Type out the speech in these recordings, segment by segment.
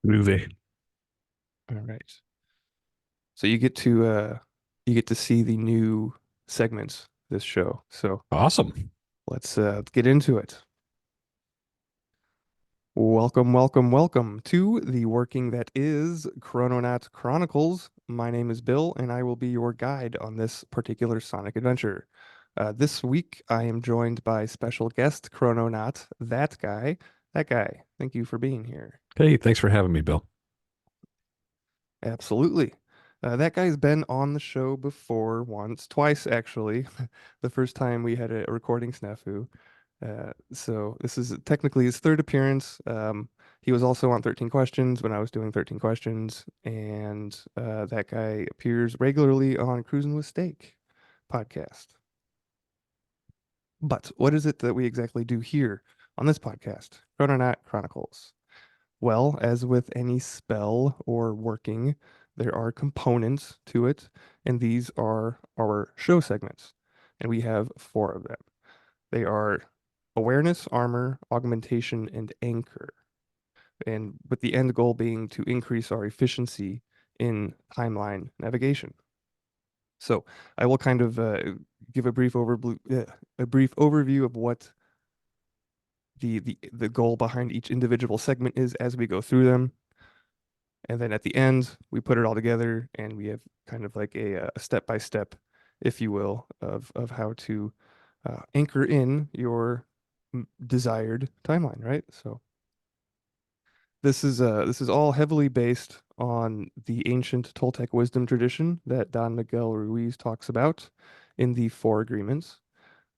Movie. All right. So you get to see the new segments this show. So Awesome. let's get into it. Welcome, welcome, welcome to the working that is Chrononaut Chronicles. My name is Bill, and I will be your guide on this particular Sonic adventure. This week, I am joined by special guest Chrononaut, that guy. That guy. Thank you for being here. Hey, thanks for having me, Bill. Absolutely. That guy's been on the show before once, twice actually. The first time we had a recording snafu. So this is technically his third appearance. He was also on 13 Questions when I was doing 13 Questions, and that guy appears regularly on Cruising with Steak podcast. But what is it that we exactly do here on this podcast, Chrononaut Chronicles? Well, as with any spell or working, there are components to it, and these are our show segments. And we have four of them. They are awareness, armor, augmentation, and anchor. And with the end goal being to increase our efficiency in timeline navigation. So I will kind of give a brief overview of what the goal behind each individual segment is as we go through them. And then at the end, we put it all together and we have kind of like a step by step, if you will, of how to anchor in your desired timeline, right? So this is all heavily based on the ancient Toltec wisdom tradition that Don Miguel Ruiz talks about in the Four Agreements.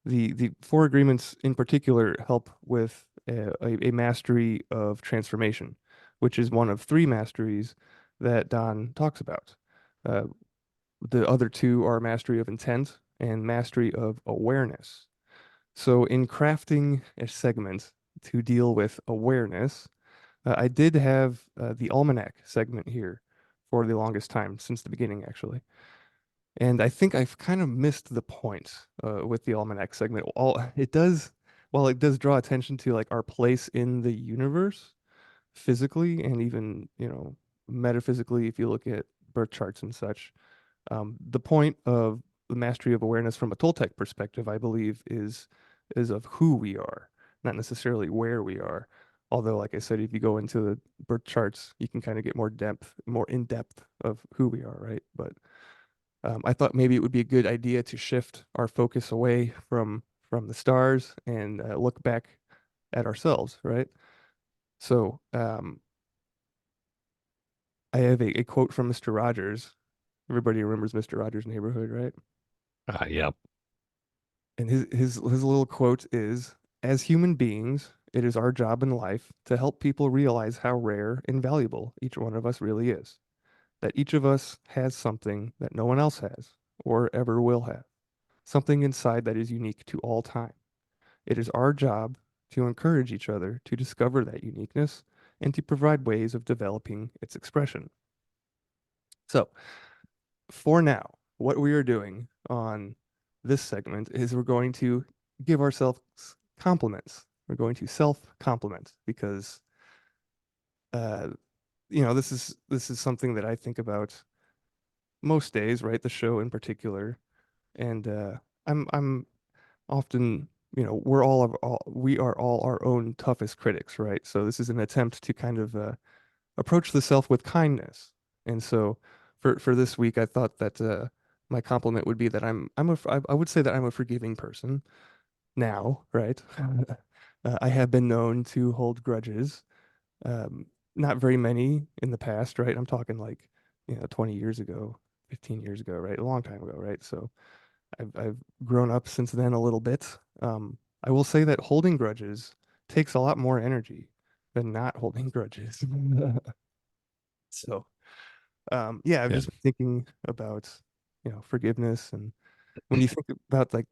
The Four Agreements in particular help with a mastery of transformation, which is one of three masteries that Don talks about. Uh, the other two are mastery of intent and mastery of awareness. So in crafting a segment to deal with awareness, I did have the almanac segment here for the longest time since the beginning, actually. And I think I've kind of missed the point with the almanac segment. All it does, while it does draw attention to like our place in the universe physically and even, metaphysically, if you look at birth charts and such, the point of the mastery of awareness from a Toltec perspective, I believe, is of who we are, not necessarily where we are. Although, like I said, if you go into the birth charts, you can kind of get more in depth of who we are, right? But I thought maybe it would be a good idea to shift our focus away from the stars and look back at ourselves, right? So I have a quote from Mr. Rogers. Everybody remembers Mr. Rogers' Neighborhood, right? Yeah. And his little quote is, "As human beings, it is our job in life to help people realize how rare and valuable each one of us really is. That each of us has something that no one else has or ever will have. Something inside that is unique to all time. It is our job to encourage each other to discover that uniqueness and to provide ways of developing its expression." So, for now, what we are doing on this segment is we're going to give ourselves compliments. We're going to self-compliment because uh, this is something that I think about most days, right? The show in particular, and I'm often, we are all our own toughest critics, right? So this is an attempt to kind of approach the self with kindness. And so for this week, I thought that my compliment would be that I would say that I'm a forgiving person now, right? I have been known to hold grudges, um, not very many in the past, right? I'm talking like, 20 years ago, 15 years ago, right? A long time ago, right? So I've grown up since then a little bit. I will say that holding grudges takes a lot more energy than not holding grudges. So, yeah, I've Yeah. just been thinking about, forgiveness, and when you think about like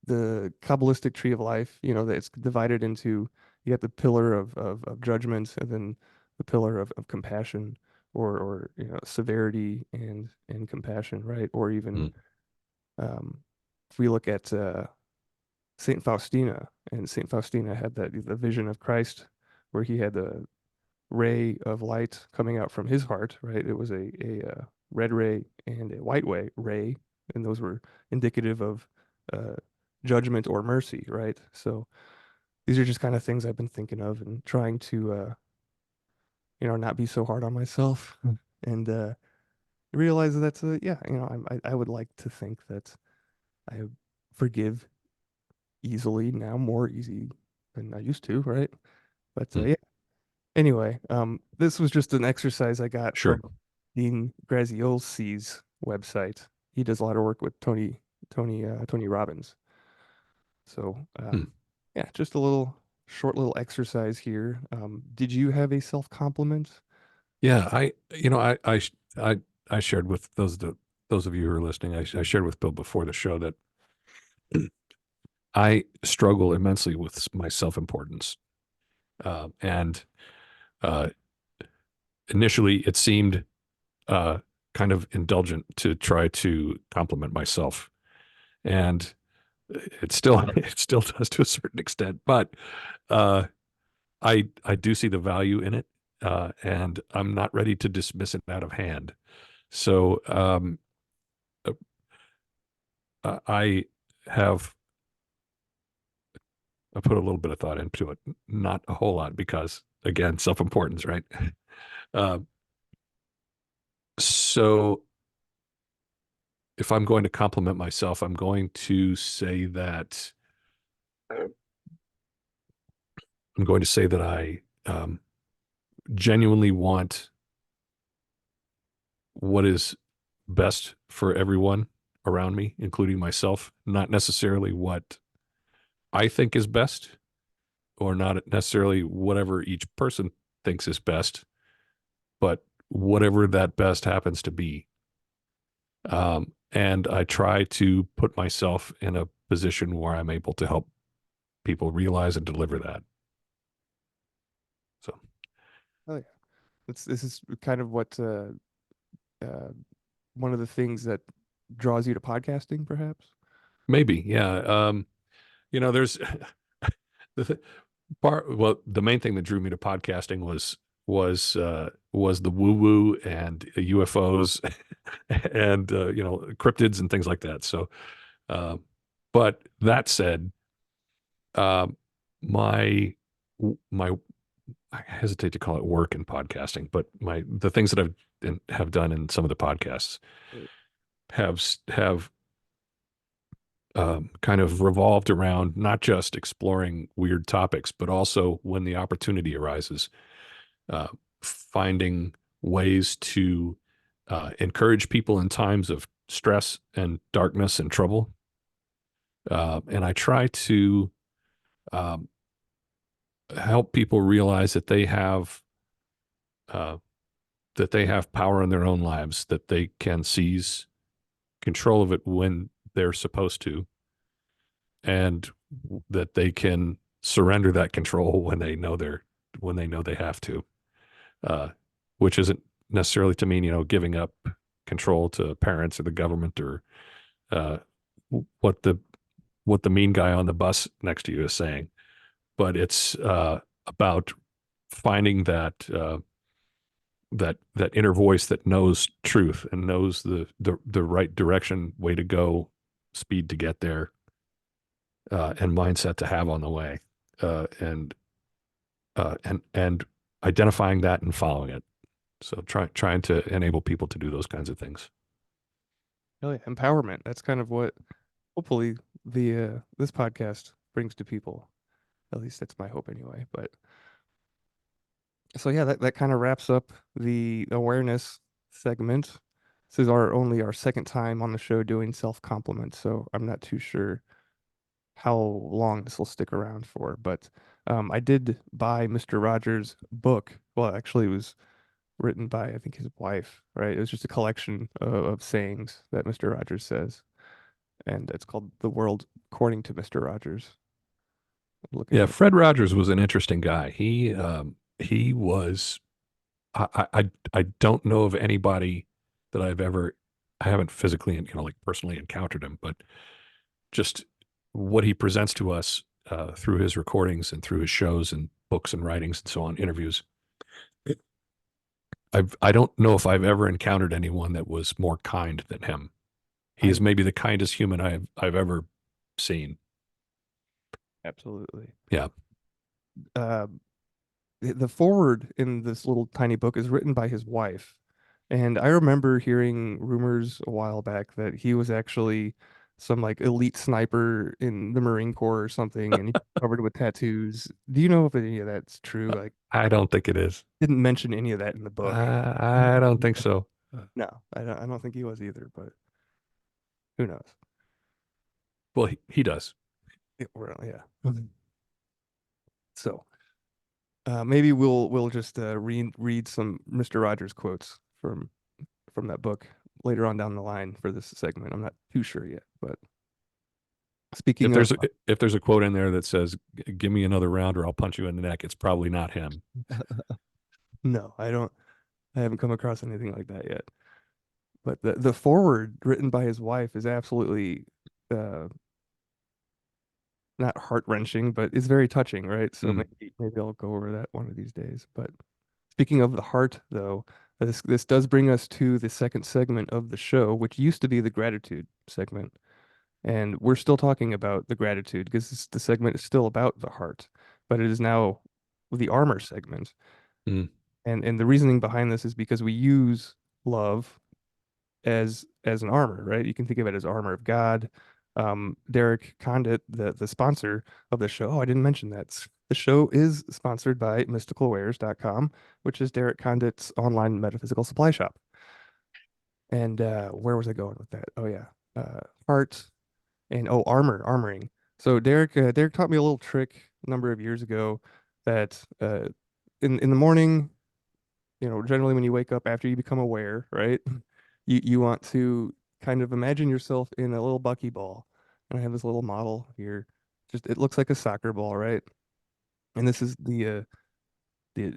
the Kabbalistic tree of life, that it's divided into you have the pillar of judgment and then the pillar of compassion or severity and compassion, right? Or even Mm. um, if we look at Saint Faustina, and Saint Faustina had the vision of Christ where he had the ray of light coming out from his heart, right? It was a red ray and a white ray, and those were indicative of uh, judgment or mercy, right? So these are just kind of things I've been thinking of and trying to, not be so hard on myself and realize that, yeah, I would like to think that I forgive easily now, more easy than I used to, right? But Hmm. yeah. Anyway, this was just an exercise I got Sure. from Dean Graziosi's website. He does a lot of work with Tony Robbins. So, Hmm. yeah, just a little short little exercise here. Did you have a self compliment? Yeah, I shared with those of you who are listening. I shared with Bill before the show that I struggle immensely with my self-importance, and uh, initially it seemed uh, kind of indulgent to try to compliment myself, and it still it still does to a certain extent, but uh, I do see the value in it, and I'm not ready to dismiss it out of hand. So I have I put a little bit of thought into it, not a whole lot, because again, self-importance, right? Uh, so if I'm going to compliment myself, I'm going to say that I genuinely want what is best for everyone around me, including myself, not necessarily what I think is best, or not necessarily whatever each person thinks is best, but whatever that best happens to be. And I try to put myself in a position where I'm able to help people realize and deliver that. So Oh yeah, this is kind of what uh, one of the things that draws you to podcasting, perhaps. maybe, yeah. There's the the main thing that drew me to podcasting was the woo woo and UFOs and cryptids and things like that. So, uh, but that said, um, my my I hesitate to call it work in podcasting, but the things that have done in some of the podcasts Right. have kind of revolved around not just exploring weird topics, but also when the opportunity arises, uh, finding ways to encourage people in times of stress and darkness and trouble. And I try to um, help people realize uh, that they have power in their own lives, that they can seize control of it when they're supposed to, and that they can surrender that control when they know they have to, uh, which isn't necessarily to mean giving up control to parents or the government or uh, what the mean guy on the bus next to you is saying, but it's about finding that inner voice that knows truth and knows the right direction, way to go, speed to get there, and mindset to have on the way, and identifying that and following it. So trying to enable people to do those kinds of things. Oh yeah, empowerment. That's kind of what hopefully the this podcast brings to people. At least that's my hope anyway. But so yeah, that kind of wraps up the awareness segment. This is our second time on the show doing self compliments, so I'm not too sure how long this will stick around for. But I did buy Mr. Rogers' book. Well, actually, it was written by I think his wife, right? It was just a collection of sayings that Mr. Rogers says, and it's called The World According to Mr. Rogers. I'm looking Yeah, at Fred Rogers was an interesting guy. He was I don't know of anybody that I haven't physically and like personally encountered him, but just what he presents to us through his recordings and through his shows and books and writings and so on, interviews. I don't know if I've ever encountered anyone that was more kind than him. He is I maybe the kindest human I've ever seen. absolutely. Yeah. Uh, the forward in this little tiny book is written by his wife. And I remember hearing rumors a while back that he was actually some like elite sniper in the Marine Corps or something, and he covered with tattoos. Do you know if any of that's true? Like, I don't think it is. didn't mention any of that in the book. I don't think so. No, I don't think he was either, but who knows? Well, he does. Yeah. So maybe we'll just read some Mr. Rogers quotes from that book later on down the line for this segment. I'm not too sure yet, but If speaking of there's a, if there's a quote in there that says "Give me another round or I'll punch you in the neck," it's probably not him. no, I haven't come across anything like that yet. But the forward written by his wife is absolutely uh not heart-wrenching, but it's very touching, right? So Mm, maybe I'll go over that one of these days. But speaking of the heart, though, this does bring us to the second segment of the show, which used to be the gratitude segment. And we're still talking about the gratitude because the segment is still about the heart, but it is now the armor segment. mm. And the reasoning behind this is because we use love as an armor, right? You can think of it as armor of God. Derek Condit, the sponsor of the show, oh, I didn't mention that. The show is sponsored by mysticalwares.com, which is Derek Condit's online metaphysical supply shop. And where was I going with that? Oh yeah, heart and oh, armoring. So Derek taught me a little trick a number of years ago that in the morning, generally when you wake up after you become aware, right? You want to kind of imagine yourself in a little buckyball. And I have this little model here. Just it looks like a soccer ball, right? And this is the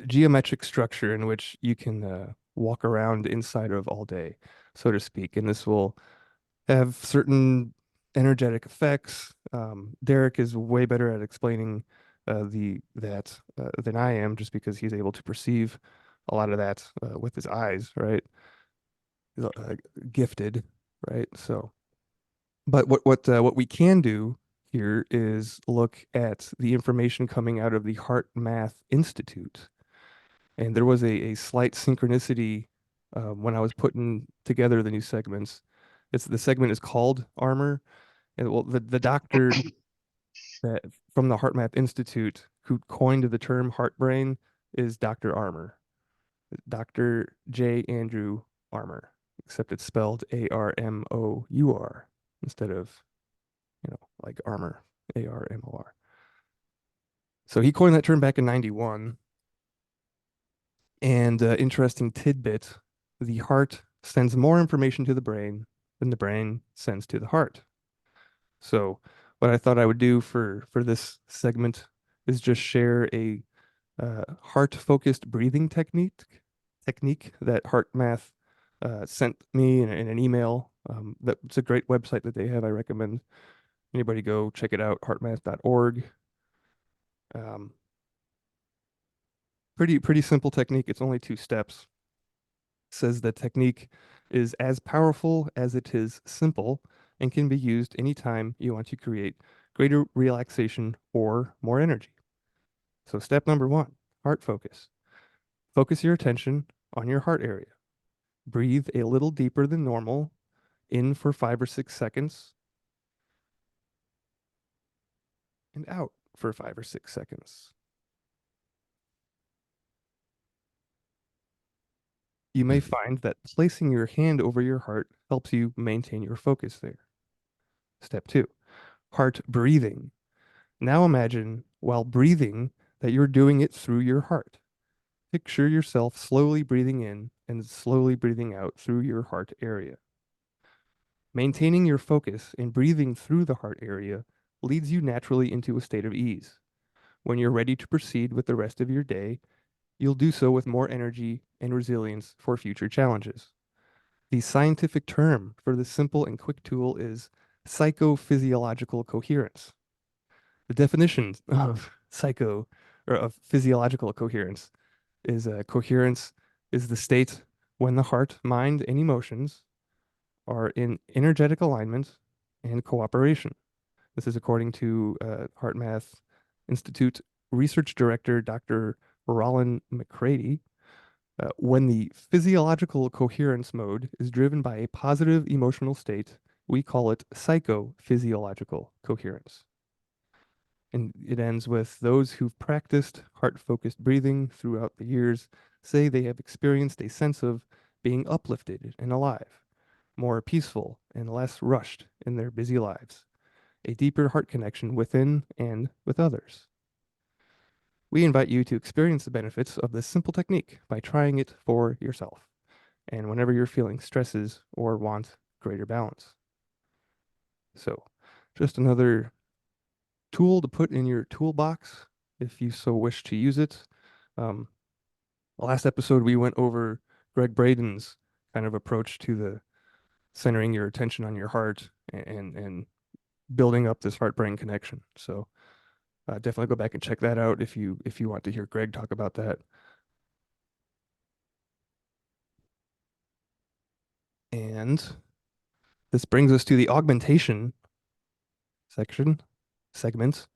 geometric structure in which you can walk around inside of all day, so to speak. And this will have certain energetic effects. Derek is way better at explaining the that than I am, just because he's able to perceive a lot of that with his eyes, right? He's gifted, right? So, but what we can do here is look at the information coming out of the HeartMath Institute, and there was a slight synchronicity when I was putting together the new segments. The segment is called Armor, and well, the doctor that from the HeartMath Institute who coined the term heart brain is Dr. Armour, Dr. J. Andrew Armour, except it's spelled Armour instead of, like armor, Armor. So he coined that term back in 91. And interesting tidbit, the heart sends more information to the brain than the brain sends to the heart. So what I thought I would do for this segment is just share a heart-focused breathing technique that HeartMath sent me in an email. That's a great website that they have. I recommend anybody go check it out, heartmath.org. Um, pretty simple technique. It's only 2 steps. Says the technique is as powerful as it is simple and can be used anytime you want to create greater relaxation or more energy. So step number 1, heart focus. Focus your attention on your heart area. Breathe a little deeper than normal, in for 5 or 6 seconds, and out for 5 or 6 seconds. You may find that placing your hand over your heart helps you maintain your focus there. Step 2, heart breathing. Now imagine while breathing that you're doing it through your heart. Picture yourself slowly breathing in and slowly breathing out through your heart area. Maintaining your focus and breathing through the heart area leads you naturally into a state of ease. When you're ready to proceed with the rest of your day, you'll do so with more energy and resilience for future challenges. The scientific term for this simple and quick tool is psychophysiological coherence. The definition of psycho or of physiological coherence is coherence is the state when the heart, mind, and emotions are in energetic alignment and cooperation. This is according to HeartMath Institute Research Director Dr. Rollin McCready. When the physiological coherence mode is driven by a positive emotional state, we call it psychophysiological coherence. And it ends with those who've practiced heart-focused breathing throughout the years say they have experienced a sense of being uplifted and alive, more peaceful and less rushed in their busy lives, a deeper heart connection within and with others. We invite you to experience the benefits of this simple technique by trying it for yourself, and whenever you're feeling stresses or want greater balance. So, just another tool to put in your toolbox if you so wish to use it. Um, last episode, we went over Greg Braden's kind of approach to the centering your attention on your heart and building up this heart-brain connection. So definitely go back and check that out if you want to hear Greg talk about that. And this brings us to the augmentation segments.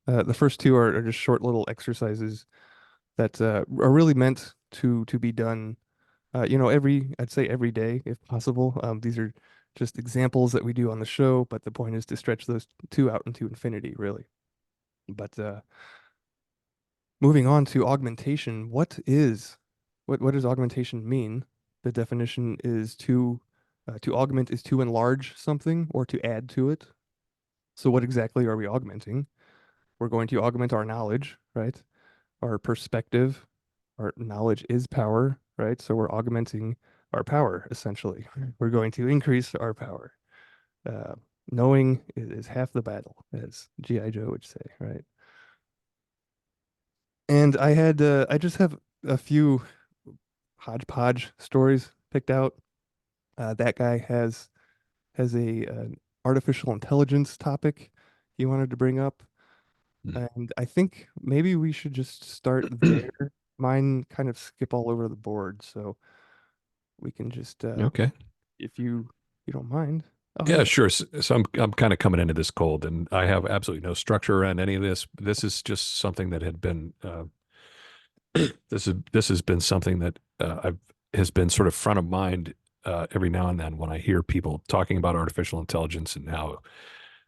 The first two are just short little exercises that are really meant to be done, I'd say every day if possible. These are just examples that we do on the show, but the point is to stretch those two out into infinity, really. But moving on to augmentation, what does augmentation mean? The definition is to augment is to enlarge something or to add to it. So what exactly are we augmenting? We're going to augment our knowledge, right? Our perspective. Our knowledge is power, right? So we're augmenting our power, essentially. We're going to increase our power. Uh, knowing is half the battle, as G.I. Joe would say, right? And I just have a few hodgepodge stories picked out. That guy has an artificial intelligence topic he wanted to bring up, and I think maybe we should just start there. Mine kind of skip all over the board, so we can just Okay. if you don't mind. Oh Yeah, yeah. sure. So I'm kind of coming into this cold, and I have absolutely no structure around any of this. This is just something that had been this has been something that I've has been sort of front of mind every now and then when I hear people talking about artificial intelligence and how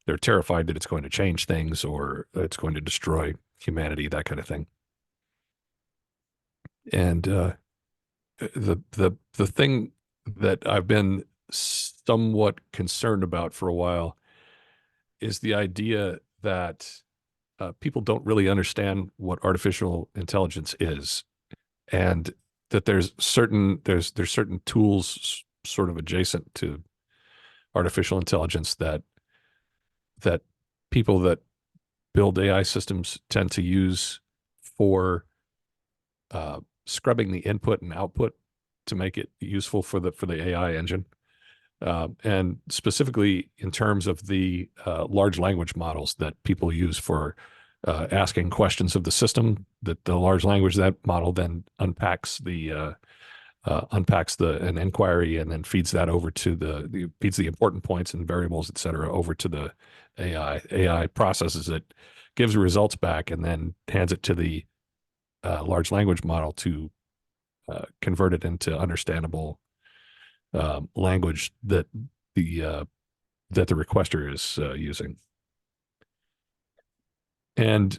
they're terrified that it's going to change things or it's going to destroy humanity, that kind of thing. And the thing that I've been somewhat concerned about for a while is the idea that people don't really understand what artificial intelligence is, and that there's certain tools sort of adjacent to artificial intelligence that people that build AI systems tend to use for scrubbing the input and output to make it useful for the AI engine. And specifically in terms of the large language models that people use for asking questions of the system, that the large language that model then unpacks an inquiry and then feeds that over to feeds the important points and variables, et cetera, over to the AI. AI processes it, gives results back, and then hands it to the large language model to convert it into understandable language that the requester is using. And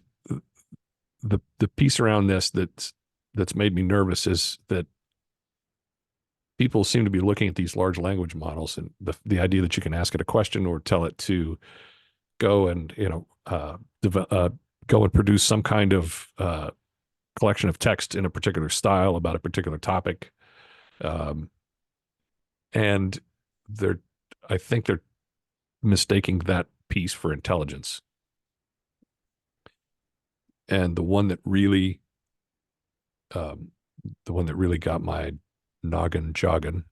the piece around this that's made me nervous is that people seem to be looking at these large language models and the idea that you can ask it a question or tell it to go and go and produce some kind of collection of text in a particular style about a particular topic. And I think they're mistaking that piece for intelligence. And the one that really got my noggin jogging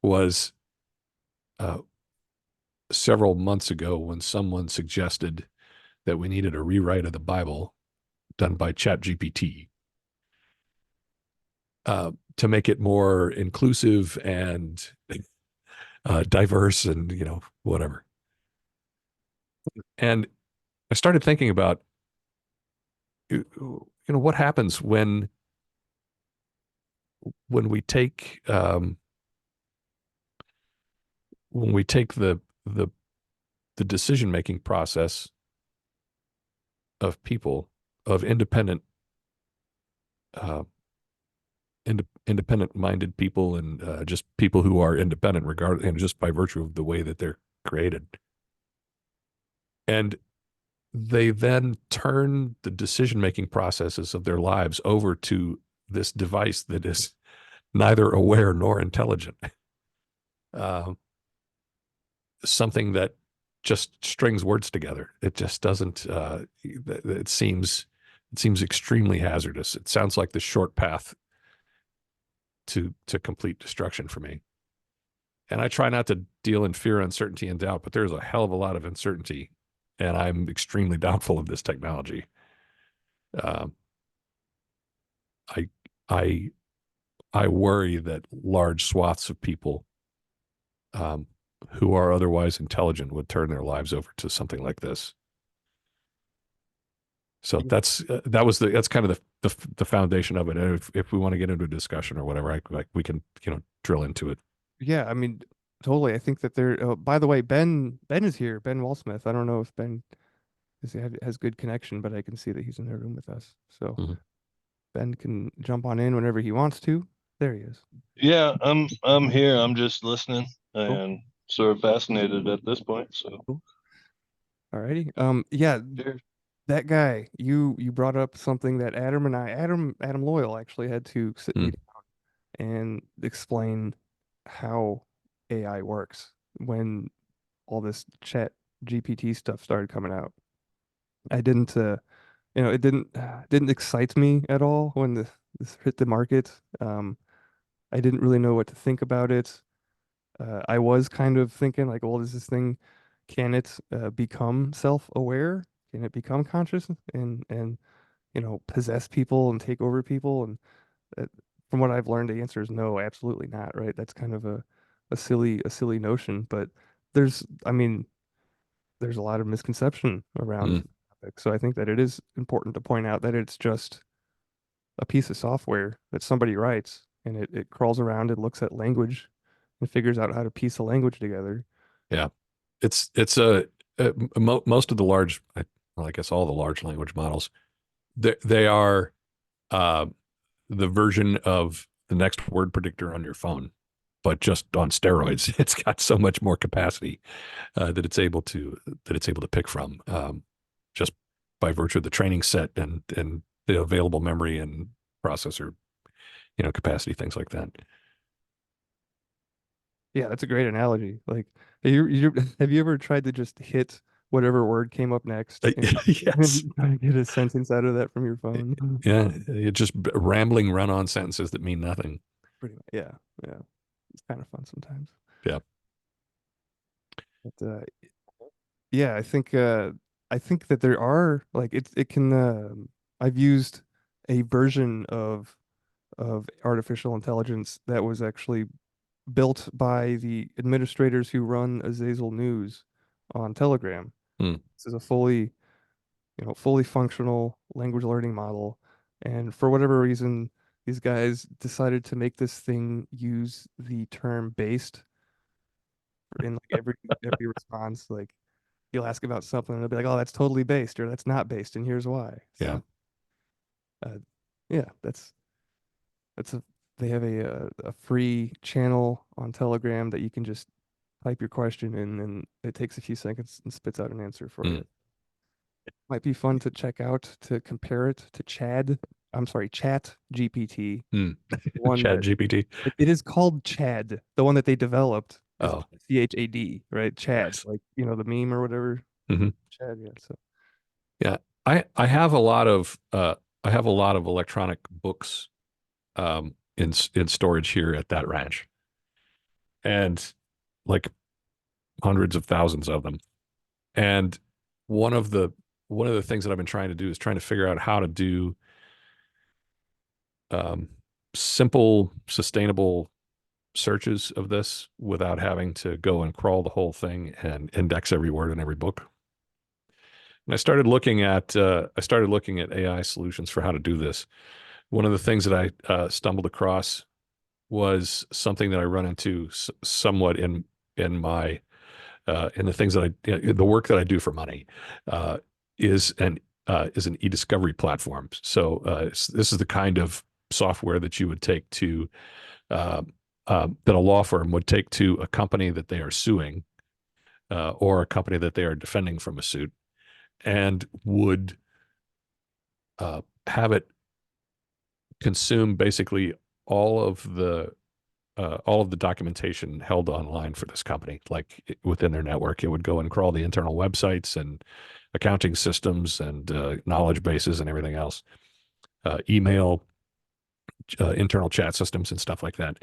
was several months ago when someone suggested that we needed a rewrite of the Bible done by ChatGPT. to make it more inclusive and diverse and whatever. And I started thinking about what happens when we take the the decision making process of people, of uh, independent minded people, and just people who are independent regard and just by virtue of the way that they're created, and they then turn the decision making processes of their lives over to this device that is neither aware nor intelligent. Uh, Something that just strings words together. It just doesn't. It seems extremely hazardous. It sounds like the short path to complete destruction for me. And I try not to deal in fear, uncertainty, and doubt, but there's a hell of a lot of uncertainty, and I'm extremely doubtful of this technology. Um, I I I worry that large swaths of people um, who are otherwise intelligent would turn their lives over to something like this. So that's kind of the foundation of it. And if we want to get into a discussion or whatever, we can drill into it. Yeah, I mean, totally. I think that there. By the way, Ben is here. Ben Wallsmith. I don't know if Ben has good connection, but I can see that he's in the room with us. So Mhm. Ben can jump on in whenever he wants to. There he is. Yeah, I'm here. I'm just listening Cool. and sort of fascinated at this point. So Cool. Alrighty. Yeah, cheers. that guy. You brought up something that Adam Loyal actually had to sit me Mm. down and explain how AI works when all this chat GPT stuff started coming out. I didn't it didn't excite me at all when this hit the market. I didn't really know what to think about it. I was kind of thinking like, well, can it become self-aware? Can it become conscious and possess people and take over people? And uh, from what I've learned, the answer is no, absolutely not, right? That's kind of a silly notion, but I mean, there's a lot of misconception around Mm. the topic. So I think that it is important to point out that it's just a piece of software that somebody writes and it crawls around and looks at language and figures out how to piece a language together. Yeah, it's most of the well, I guess all the large language models, they are uh, the version of the next word predictor on your phone, but just on steroids. It's got so much more capacity that it's able to pick from, just by virtue of the training set and the available memory and processor capacity, things like that. Yeah, that's a great analogy. Like, have you ever tried to just hit whatever word came up next and Yes. try to get a sentence out of that from your phone? Yeah, it's just rambling run-on sentences that mean nothing. Pretty much. Yeah, yeah. It's kind of fun sometimes. Yeah. But yeah, I think that there are like it can I've used a version of artificial intelligence that was actually built by the administrators who run Azazel News on Telegram. Hmm. This is a fully functional language learning model. And for whatever reason, these guys decided to make this thing use the term based in like every response. Like you'll ask about something and they'll be like, "Oh, that's totally based," or "That's not based," and here's why. Yeah. So, uh, yeah, that's a they have a free channel on Telegram that you can just type your question in and it takes a few seconds and spits out an answer for Hmm. you. Might be fun to check out to compare it to Chat GPT, Hmm. one Chat that GPT. it is called Chad. The one that they developed is Oh, CHAD, right? Chad, nice. like the meme or whatever. Hmm. Chad, yeah. So Yeah. I have a lot of electronic books in storage here at that ranch, and like hundreds of thousands of them. And one of the one of the things that I've been trying to do is trying to figure out how to do um, simple, sustainable searches of this without having to go and crawl the whole thing and index every word in every book. And I started looking at AI solutions for how to do this. One of the things that I stumbled across was something that I run into somewhat in my in the things that the work that I do for money uh, is an e-discovery platform. So this is the kind of software that you would take to uh, that a law firm would take to a company that they are suing or a company that they are defending from a suit, and would have it consume basically all of the all of the documentation held online for this company, like within their network. It would go and crawl the internal websites and accounting systems and knowledge bases and everything else, email, internal chat systems and stuff like that.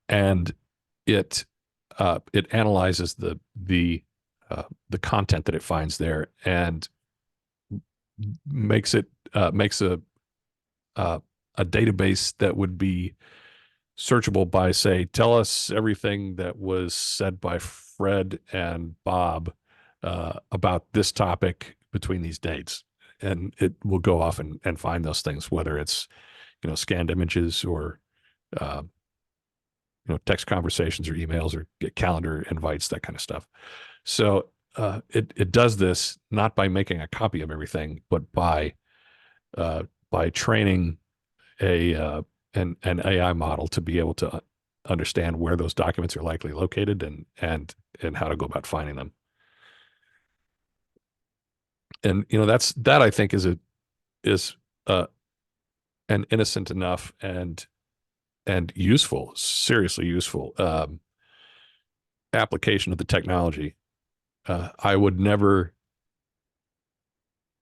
And it it analyzes the content that it finds there and makes a database that would be searchable by, say, tell us everything that was said by Fred and Bob about this topic between these dates. And it will go off and find those things, whether it's, scanned images or, uh, text conversations or emails or get calendar invites, that kind of stuff. So it does this not by making a copy of everything, but by training an AI model to be able to understand where those documents are likely located and how to go about finding them. And that I think is an innocent enough and useful, seriously useful application of the technology. I would never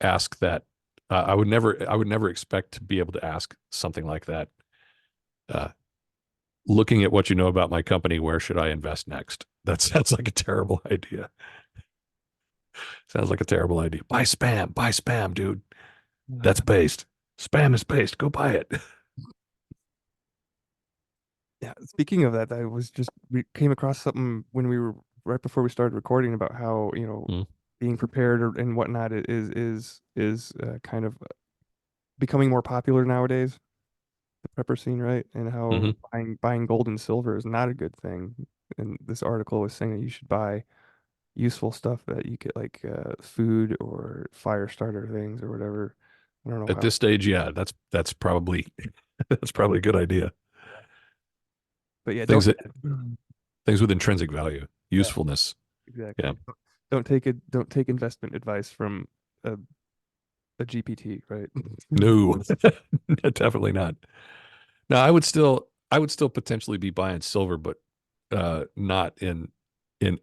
ask that. I would never expect to be able to ask something like that. Looking at what you know about my company, where should I invest next? That sounds like a terrible idea. Sounds like a terrible idea. Buy spam, dude. That's based. Spam is based. Go buy it. Yeah, speaking of that, we came across something when we were right before we started recording about how, Mm. being prepared and whatnot is kind of becoming more popular nowadays, the prepper scene, right? And how Mhm. buying gold and silver is not a good thing. And this article was saying that you should buy useful stuff that you get, like food or fire starter things or whatever. I don't know At how. this stage, yeah, that's probably that's probably a good idea. But yeah, Things don't. that things with intrinsic value, Yeah, usefulness. Yeah. exactly. Don't take investment advice from a GPT, right? No, definitely not. Now, I would still potentially be buying silver, but not in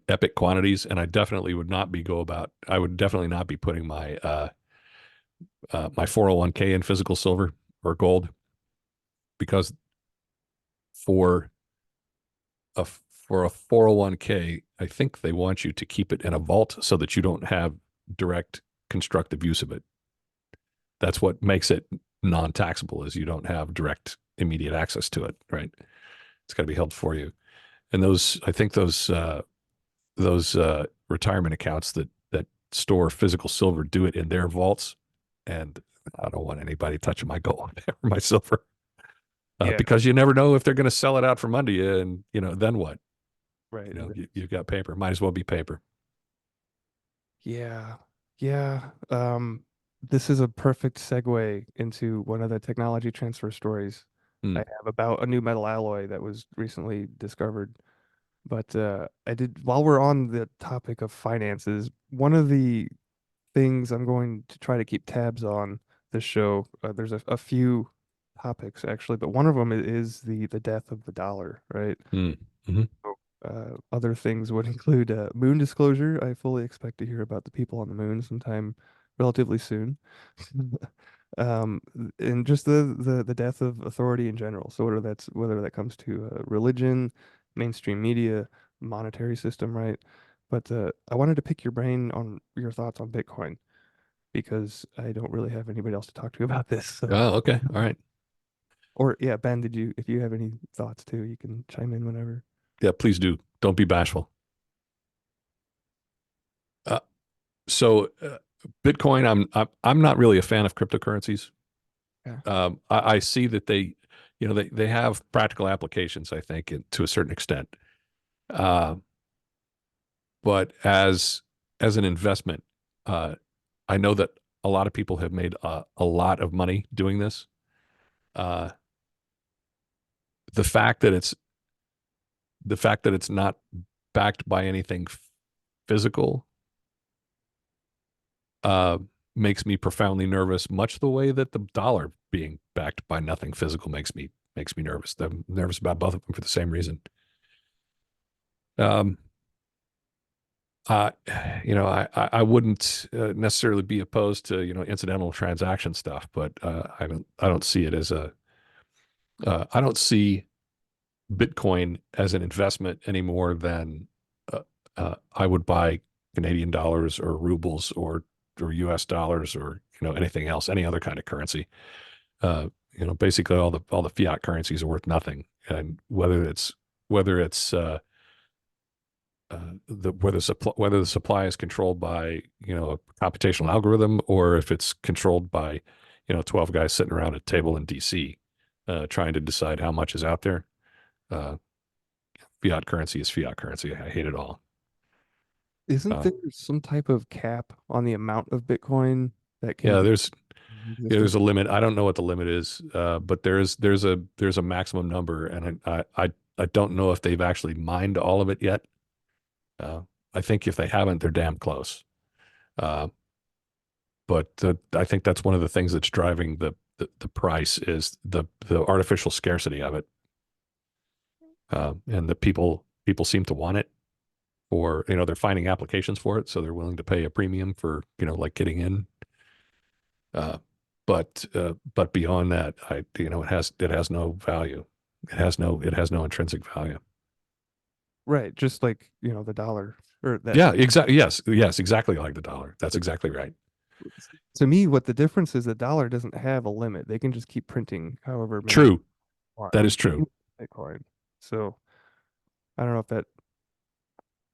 epic quantities. And I would definitely not be putting my 401k in physical silver or gold, because for a 401k, I think they want you to keep it in a vault so that you don't have direct constructive use of it. That's what makes it non-taxable, is you don't have direct immediate access to it, right? It's got to be held for you. And I think those retirement accounts that store physical silver do it in their vaults, and I don't want anybody touching my gold or my silver, Yeah, because you never know if they're going to sell it out from under you, and then what? right. You've got paper. Might as well be paper. Yeah. Yeah. This is a perfect segue into one of the technology transfer stories I Hmm. have about a new metal alloy that was recently discovered. But I did, while we're on the topic of finances, one of the things I'm going to try to keep tabs on this show, there's a few topics actually, but one of them is the death of the dollar, right? Hmm. Hmm. Other things would include moon disclosure. I fully expect to hear about the people on the moon sometime relatively soon. Um, and just the death of authority in general. So whether that comes to religion, mainstream media, monetary system, right? But I wanted to pick your brain on your thoughts on Bitcoin because I don't really have anybody else to talk to about this. So Oh, okay. All right. Or yeah, Ben, if you have any thoughts too, you can chime in whenever. Yeah, please do. Don't be bashful. Uh, so Bitcoin, I'm not really a fan of cryptocurrencies. Yeah. I see that they have practical applications, I think, to a certain extent. Uh, but as an investment, uh, I know that a lot of people have made a lot of money doing this. Uh, the fact that it's not backed by anything physical uh, makes me profoundly nervous, much the way that the dollar being backed by nothing physical makes me nervous. I'm nervous about both of them for the same reason. Um, uh, I wouldn't necessarily be opposed to incidental transaction stuff, but I don't see it as I don't see Bitcoin as an investment any more than I would buy Canadian dollars or rubles or U.S. dollars or anything else, any other kind of currency. Basically all the fiat currencies are worth nothing, and whether it's whether the supply is controlled by a computational algorithm or if it's controlled by 12 guys sitting around a table in DC trying to decide how much is out there. Uh, Fiat currency is fiat currency. I hate it all. Isn't Uh, there some type of cap on the amount of Bitcoin that can yeah, be there's in yeah, there's existence? a limit. I don't know what the limit is, but there's a maximum number, and I don't know if they've actually mined all of it yet. Uh, I think if they haven't, they're damn close. Uh, but I think that's one of the things that's driving the price is the artificial scarcity of it, and the people seem to want it, or they're finding applications for it, so they're willing to pay a premium for like getting in. Uh, but beyond that, it has no value. It has no intrinsic value. Right, just like, the dollar or that. Yeah, exactly. Yes, exactly like the dollar. That's exactly right. To me, what the difference is, the dollar doesn't have a limit. They can just keep printing however many True. want That and is true. Bitcoin. So I don't know if that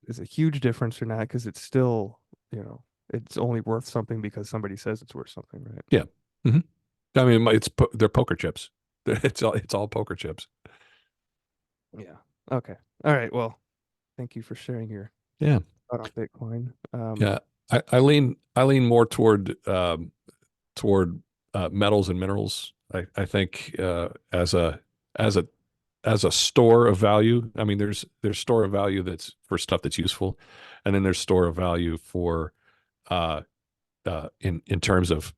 is a huge difference or not, because it's still, it's only worth something because somebody says it's worth something, right? Yeah. Hmm. I mean, they're poker chips. It's all poker chips. Yeah. Okay. All right. Well, thank you for sharing your Yeah. thought on Bitcoin. Yeah. I lean more toward metals and minerals. I think as a as a store of value. I mean, there's store of value that's for stuff that's useful, and then there's store of value for uh, in terms of,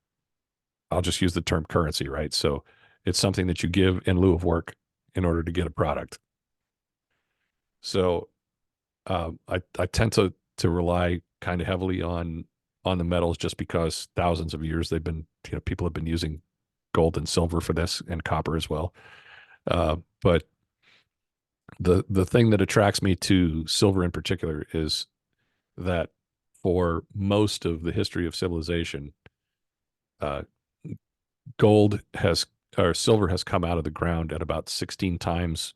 I'll just use the term currency, right? So it's something that you give in lieu of work in order to get a product. So I tend to rely kind of heavily on the metals just because thousands of years people have been using gold and silver for this and copper as well. But the thing that attracts me to silver in particular is that for most of the history of civilization, uh, gold has or silver has come out of the ground at about 16 times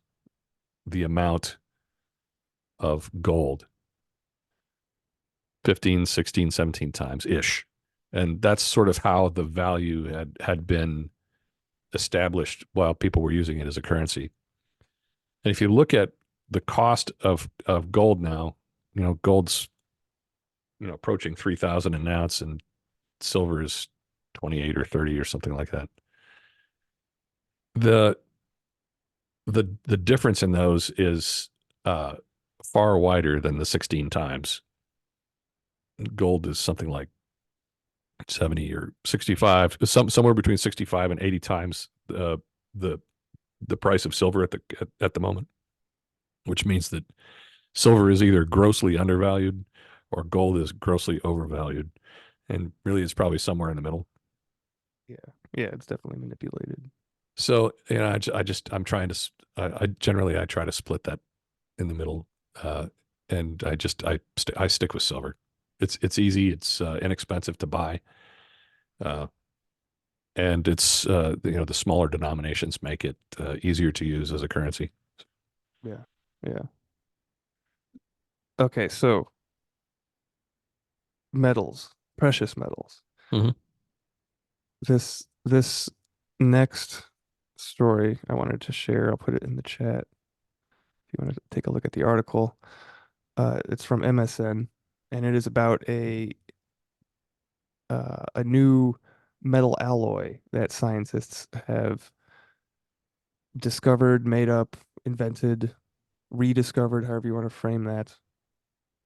the amount of gold, 15, 16, 17 times ish. And that's sort of how the value had been established while people were using it as a currency. And if you look at the cost of gold now, gold's approaching 3,000 an ounce, and silver is 28 or 30 or something like that. The the difference in those is uh, far wider than the 16 times. Gold is something like 70 or 65, somewhere between 65 and 80 times the the price of silver at the moment, which means that silver is either grossly undervalued or gold is grossly overvalued, and really it's probably somewhere in the middle. Yeah. Yeah, it's definitely manipulated. So I'm trying to I generally I try to split that in the middle, uh, and I stick with silver. It's easy, it's inexpensive to buy, uh, and it's the smaller denominations make it easier to use as a currency. Yeah. Yeah. Okay, so metals, precious metals. Mhm. This next story I wanted to share, I'll put it in the chat if you want to take a look at the article. It's from MSN, and it is about a new metal alloy that scientists have discovered, made up, invented, rediscovered, however you want to frame that.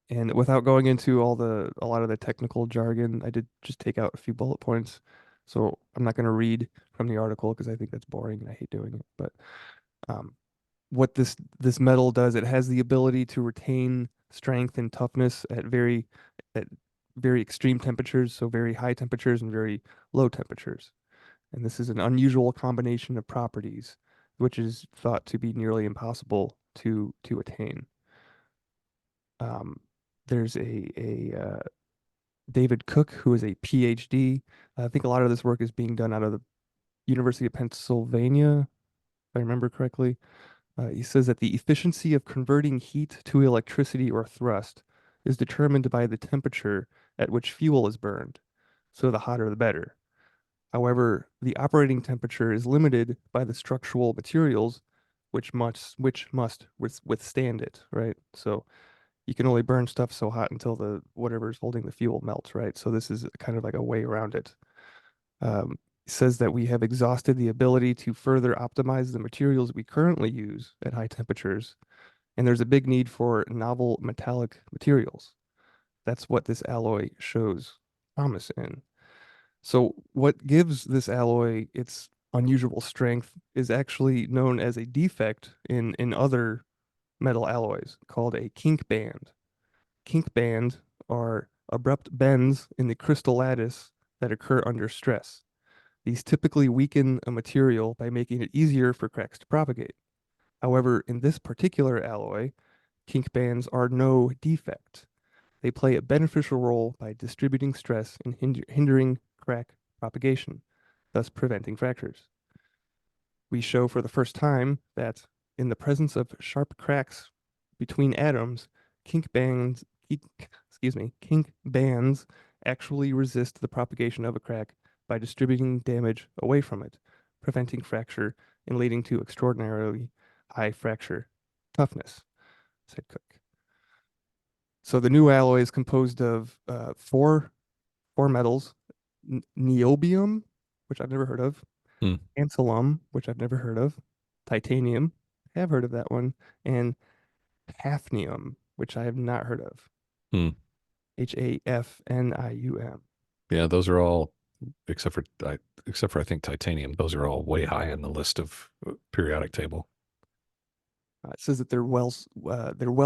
And without going into a lot of the technical jargon, I did just take out a few bullet points. So I'm not going to read from the article because I think that's boring and I hate doing it. But um, what this metal does, it has the ability to retain strength and toughness at very extreme temperatures, so very high temperatures and very low temperatures. And this is an unusual combination of properties, which is thought to be nearly impossible to attain. Um, there's a David Cook, who is a PhD. I think a lot of this work is being done out of the University of Pennsylvania, if I remember correctly. He says that the efficiency of converting heat to electricity or thrust is determined by the temperature at which fuel is burned. So the hotter the better. However, the operating temperature is limited by the structural materials which must withstand it, right? So you can only burn stuff so hot until the whatever's holding the fuel melts, right? So this is kind of like a way around it. It says that we have exhausted the ability to further optimize the materials we currently use at high temperatures, and there's a big need for novel metallic materials. That's what this alloy shows promise in. So what gives this alloy its unusual strength is actually known as a defect in other metal alloys called a kink band. Kink band are abrupt bends in the crystal lattice that occur under stress. These typically weaken a material by making it easier for cracks to propagate. However, in this particular alloy, kink bands are no defect. They play a beneficial role by distributing stress and hindering crack propagation, thus preventing fractures. We show for the first time that in the presence of sharp cracks between atoms, kink bands actually resist the propagation of a crack by distributing damage away from it, preventing fracture and leading to extraordinarily high fracture toughness, said Cook. So the new alloy is composed of four metals: niobium, which I've never heard of, Hmm. tantalum, which I've never heard of, titanium, I have heard of that one, and hafnium, which I have not heard of. Hmm. Hafnium. Yeah, those are all except for I think titanium. Those are all way high in the list of periodic table. It says that they're well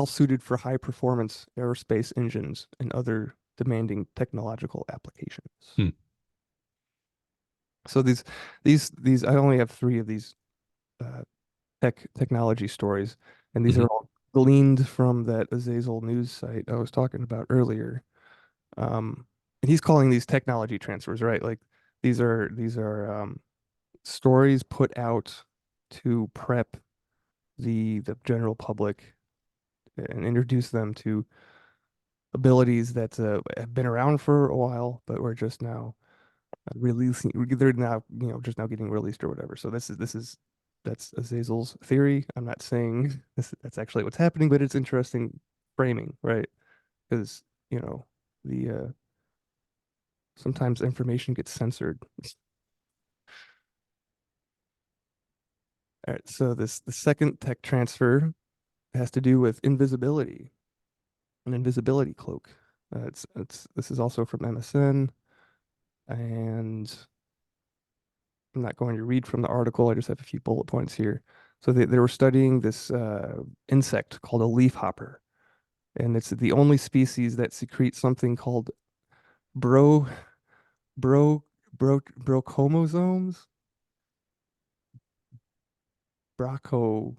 suited for high performance aerospace engines and other demanding technological applications. Hmm. So these I only have three of these uh, technology stories, and these Mhm. are all gleaned from that Azazel news site I was talking about earlier. And he's calling these technology transfers, right? Like these are stories put out to prep the general public and introduce them to abilities that have been around for a while, but we're just now releasing. They're now just now getting released or whatever. So this is that's Azazel's theory. I'm not saying that's actually what's happening, but it's interesting framing, right? Because the sometimes information gets censored. All right, so the second tech transfer has to do with invisibility, an invisibility cloak. It's this is also from MSN, and I'm not going to read from the article. I just have a few bullet points here. So they were studying this insect called a leafhopper, and it's the only species that secretes something called bro bro brochomosomes, brochosomes.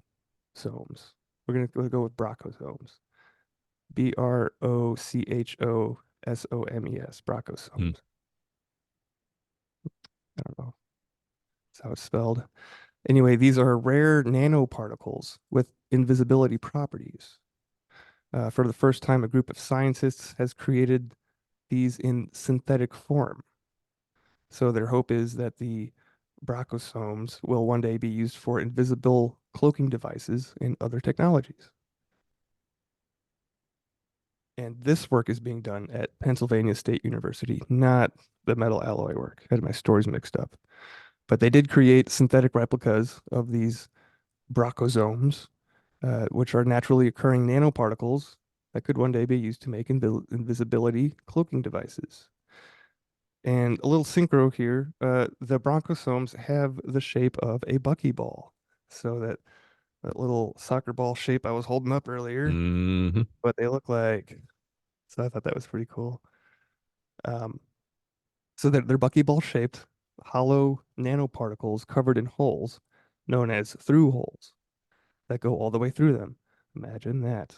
We're gonna go with brochosomes. Brochosomes, Hmm. brochosomes. I don't know. That's how it's spelled. Anyway, these are rare nanoparticles with invisibility properties. For the first time, a group of scientists has created these in synthetic form. So their hope is that the bronchosomes will one day be used for invisible cloaking devices in other technologies. And this work is being done at Pennsylvania State University, not the metal alloy work. I had my stories mixed up. But they did create synthetic replicas of these bronchosomes, which are naturally occurring nanoparticles that could one day be used to make invisibility cloaking devices. And a little synchro here, the bronchosomes have the shape of a buckyball. So that little soccer ball shape I was holding up earlier, Hmm. what they look like. So I thought that was pretty cool. Um, so they're buckyball shaped, hollow nanoparticles covered in holes, known as through holes, that go all the way through them. Imagine that.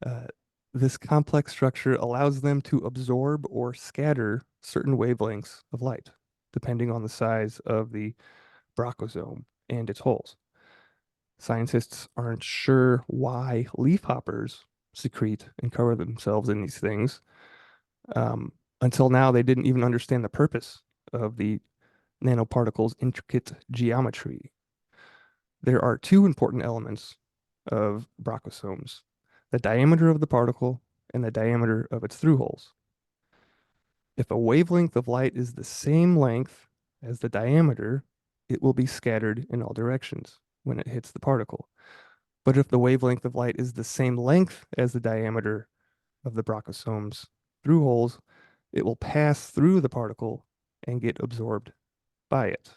Uh, this complex structure allows them to absorb or scatter certain wavelengths of light, depending on the size of the bronchosome and its holes. Scientists aren't sure why leafhoppers secrete and cover themselves in these things. Until now, they didn't even understand the purpose of the nanoparticle's intricate geometry. There are two important elements of bronchosomes: the diameter of the particle and the diameter of its through holes. If a wavelength of light is the same length as the diameter, it will be scattered in all directions when it hits the particle. But if the wavelength of light is the same length as the diameter of the bronchosome's through holes, it will pass through the particle and get absorbed by it.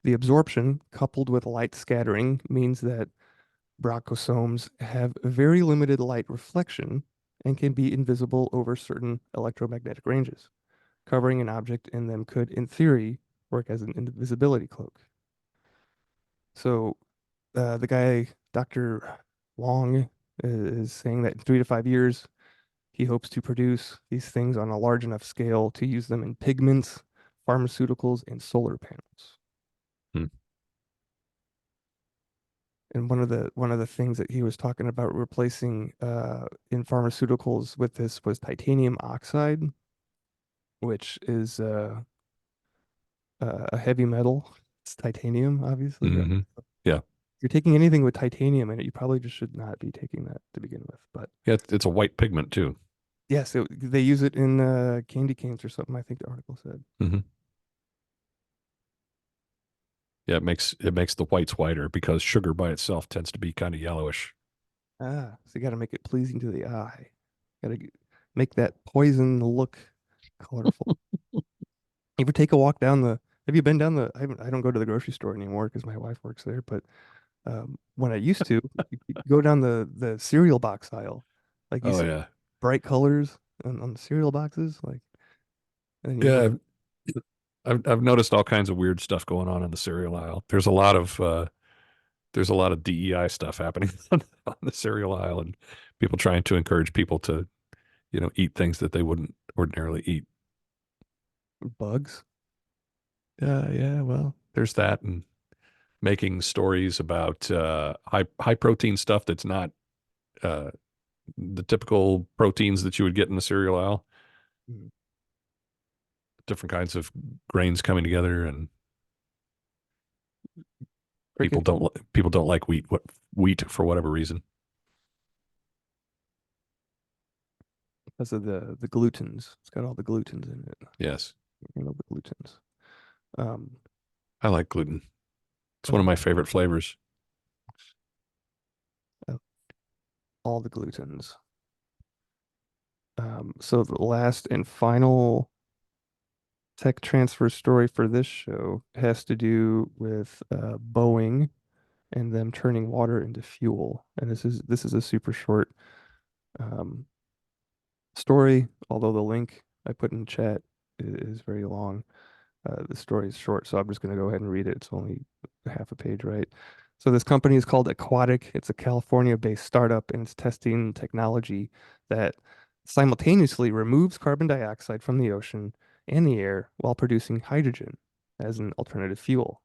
The absorption, coupled with light scattering, means that bronchosomes have very limited light reflection and can be invisible over certain electromagnetic ranges. Covering an object in them could, in theory, work as an invisibility cloak. So the guy, Dr. Wong, is saying that in 3 to 5 years, he hopes to produce these things on a large enough scale to use them in pigments, pharmaceuticals, and solar panels. Hmm. And one of the things that he was talking about replacing in pharmaceuticals with this was titanium oxide, which is a heavy metal. It's titanium, obviously. Hmm. Yeah. If you're taking anything with titanium in it, you probably just should not be taking that to begin with. But Yeah. It's a white pigment too. yes, they use it in candy canes or something, I think the article said. Hmm. Yeah. It makes the whites whiter because sugar by itself tends to be kind of yellowish. Ah, so you got to make it pleasing to the eye. Got to make that poison look colorful. You ever take a walk down the? Have you been down the? I don't go to the grocery store anymore because my wife works there. But when I used to, you go down the cereal box aisle, like you Oh see yeah. bright colors on the cereal boxes, like, and then you Yeah. look. I've noticed all kinds of weird stuff going on in the cereal aisle. There's a lot of DEI stuff happening on the cereal aisle and people trying to encourage people to, eat things that they wouldn't ordinarily eat. Bugs. Yeah, well, there's that and making stories about high protein stuff that's not uh, the typical proteins that you would get in the cereal aisle. Mm. Different kinds of grains coming together, and people Cricket, don't like wheat for whatever reason. because of the glutens. It's got all the glutens in it. Yes, The glutens. Um, I like gluten. It's one of oh, my favorite flavors. uh, all the glutens. So the last and final tech transfer story for this show has to do with Boeing and them turning water into fuel. And this is a super short um, story, although the link I put in the chat is very long. The story is short, so I'm just going to go ahead and read it. It's only half a page, right? So this company is called Aquatic. It's a California-based startup, and it's testing technology that simultaneously removes carbon dioxide from the ocean and the air while producing hydrogen as an alternative fuel.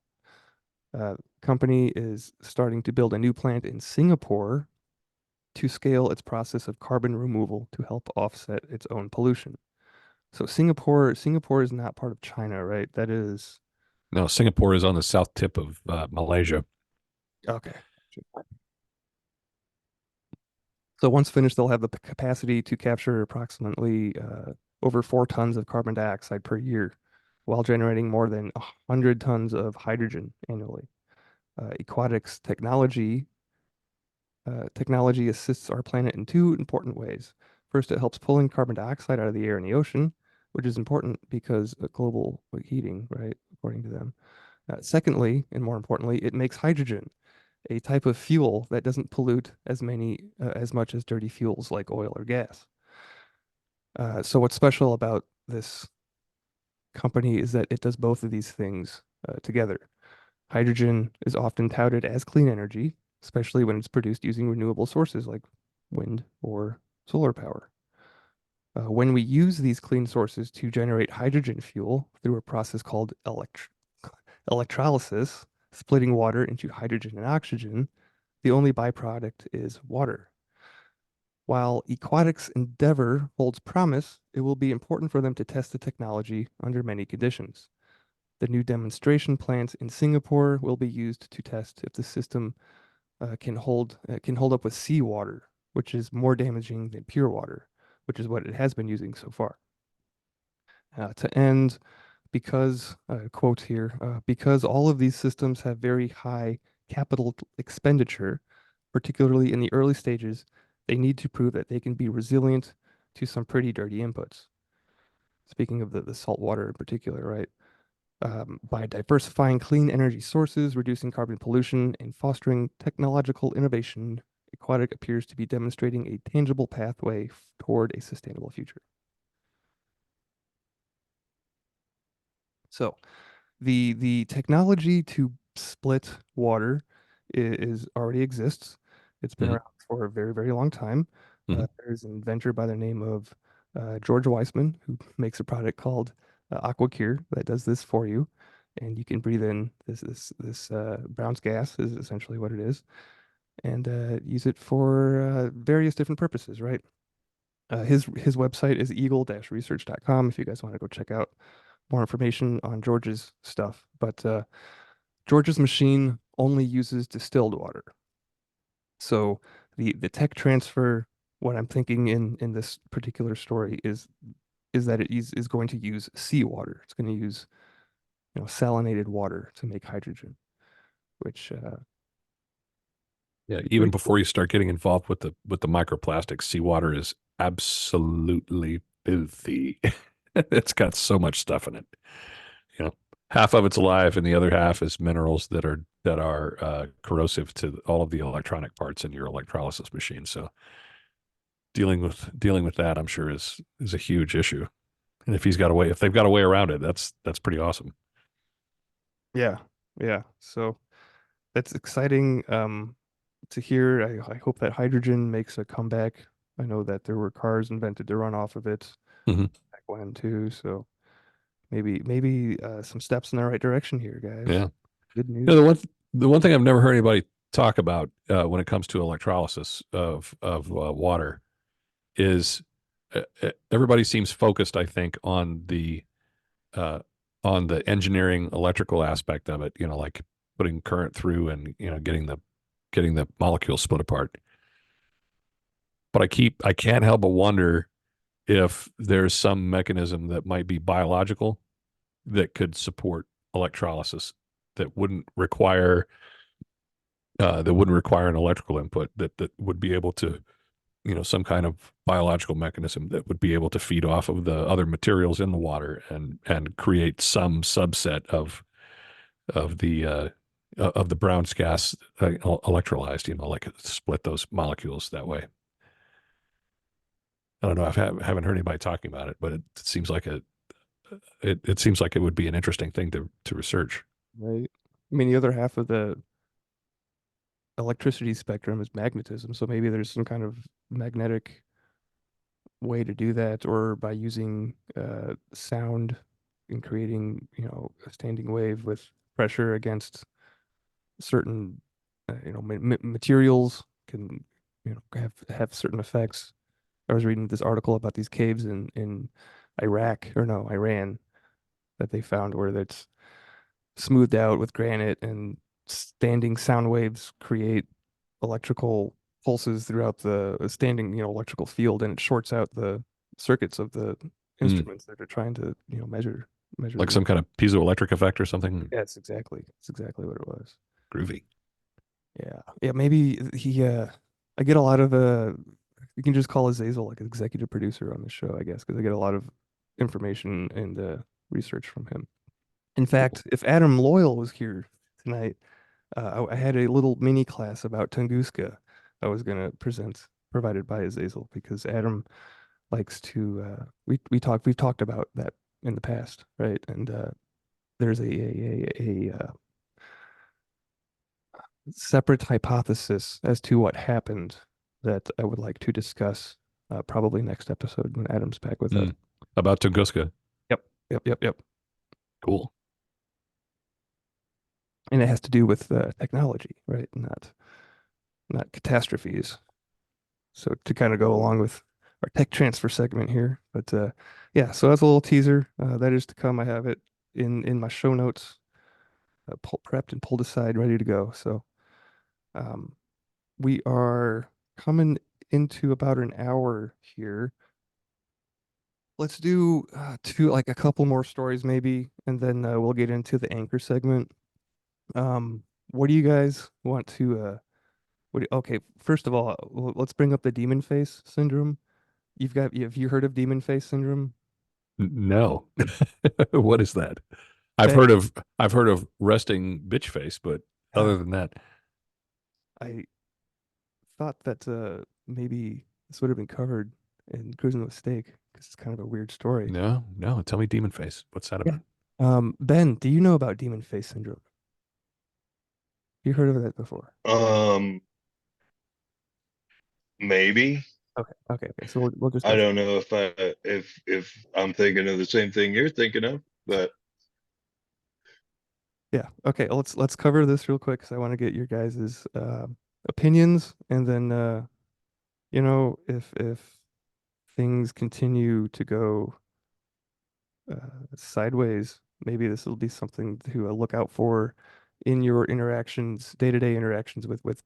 Company is starting to build a new plant in Singapore to scale its process of carbon removal to help offset its own pollution. So Singapore is not part of China, right? That is No, Singapore is on the south tip of Malaysia. okay. So once finished, they'll have the capacity to capture approximately over 4 tons of carbon dioxide per year, while generating more than 100 tons of hydrogen annually. Aquatics technology assists our planet in two important ways. First, it helps pulling carbon dioxide out of the air and the ocean, which is important because of global heating, right? According to them. Secondly, and more importantly, it makes hydrogen, a type of fuel that doesn't pollute as much as dirty fuels like oil or gas. So what's special about this company is that it does both of these things together. Hydrogen is often touted as clean energy, especially when it's produced using renewable sources like wind or solar power. When we use these clean sources to generate hydrogen fuel through a process called electrolysis, splitting water into hydrogen and oxygen, the only byproduct is water. While Aquatics' endeavor holds promise, it will be important for them to test the technology under many conditions. The new demonstration plant in Singapore will be used to test if the system can hold up with seawater, which is more damaging than pure water, which is what it has been using so far. To end, quote here, because all of these systems have very high capital expenditure, particularly in the early stages, they need to prove that they can be resilient to some pretty dirty inputs. Speaking of the salt water in particular, right? By diversifying clean energy sources, reducing carbon pollution, and fostering technological innovation, Aquatic appears to be demonstrating a tangible pathway toward a sustainable future. So, the technology to split water is already exists. It's been Mhm. around for a very, very long time. Mhm. There's an inventor by the name of George Weissman who makes a product called AquaCure that does this for you, and you can breathe in this Brown's gas is essentially what it is, and use it for various different purposes, right? His website is eagle-research.com if you guys want to go check out more information on George's stuff. But George's machine only uses distilled water. So the tech transfer, what I'm thinking in this particular story is that it is going to use seawater. It's going to use salinated water to make hydrogen, which Yeah, be even pretty cool. before you start getting involved with the microplastics, seawater is absolutely filthy. It's got so much stuff in it. You know, half of it's alive, and the other half is minerals that are corrosive to all of the electronic parts in your electrolysis machine. So dealing with that, I'm sure is a huge issue. And if they've got a way around it, that's pretty awesome. Yeah, yeah. So that's exciting to hear. I hope that hydrogen makes a comeback. I know that there were cars invented to run off of it Hmm. back when too. So maybe some steps in the right direction here, guys. Yeah. Good You know, news. the one thing I've never heard anybody talk about when it comes to electrolysis of water is everybody seems focused, I think, uh, on the engineering electrical aspect of it. You know, like putting current through and getting the molecules split apart. But I can't help but wonder if there's some mechanism that might be biological that could support electrolysis that wouldn't require an electrical input that would be able to, some kind of biological mechanism that would be able to feed off of the other materials in the water and create some subset of the Brown's gas electrolyzed, like split those molecules that way. I don't know. Haven't heard anybody talking about it, but it seems like it would be an interesting thing to research. Right. I mean, the other half of the electricity spectrum is magnetism. So maybe there's some kind of magnetic way to do that, or by using sound in creating, a standing wave with pressure against certain, materials can, have certain effects. I was reading this article about these caves in Iraq, or no, Iran, that they found where that's smoothed out with granite, and standing sound waves create electrical pulses throughout the standing, electrical field, and it shorts out the circuits of the Mm. instruments that are trying to, measure Like the. some kind of piezoelectric effect or something. Yeah, it's exactly what it was. Groovy. Yeah. Yeah, maybe I get a lot of you can just call Azazel like an executive producer on the show, I guess, because I get a lot of information and research from him. In Cool. fact, if Adam Loyal was here tonight, I had a little mini class about Tunguska I was gonna present, provided by Azazel, because Adam likes to we've talked about that in the past, right? And there's a separate hypothesis as to what happened that I would like to discuss, probably next episode when Adam's back with us. Mm. About Tunguska. Yep, yep, yep, yep. Cool. And it has to do with technology, right? Not catastrophes. So to kind of go along with our tech transfer segment here, but yeah. So that's a little teaser. That is to come. I have it in my show notes, prepped and pulled aside, ready to go. So um, we are coming into about an hour here. Let's do like a couple more stories maybe, and then we'll get into the anchor segment. What do you guys want to okay, first of all, let's bring up the demon face syndrome. Have you heard of demon face syndrome? No. What is that? I've Ben, heard of I've heard of resting bitch face, but other ah, than that, I thought that maybe this would have been covered in Cruising with Steak because it's kind of a weird story. no, no. Tell me demon face. What's that Yeah. about? Ben, do you know about demon face syndrome? You heard of that before? Um, maybe. Okay. So we'll just I go. don't know if I'm thinking of the same thing you're thinking of, but Yeah. Okay. Let's cover this real quick because I want to get your guys's opinions, and then if things continue to go sideways, maybe this will be something to look out for in your interactions, day-to-day interactions with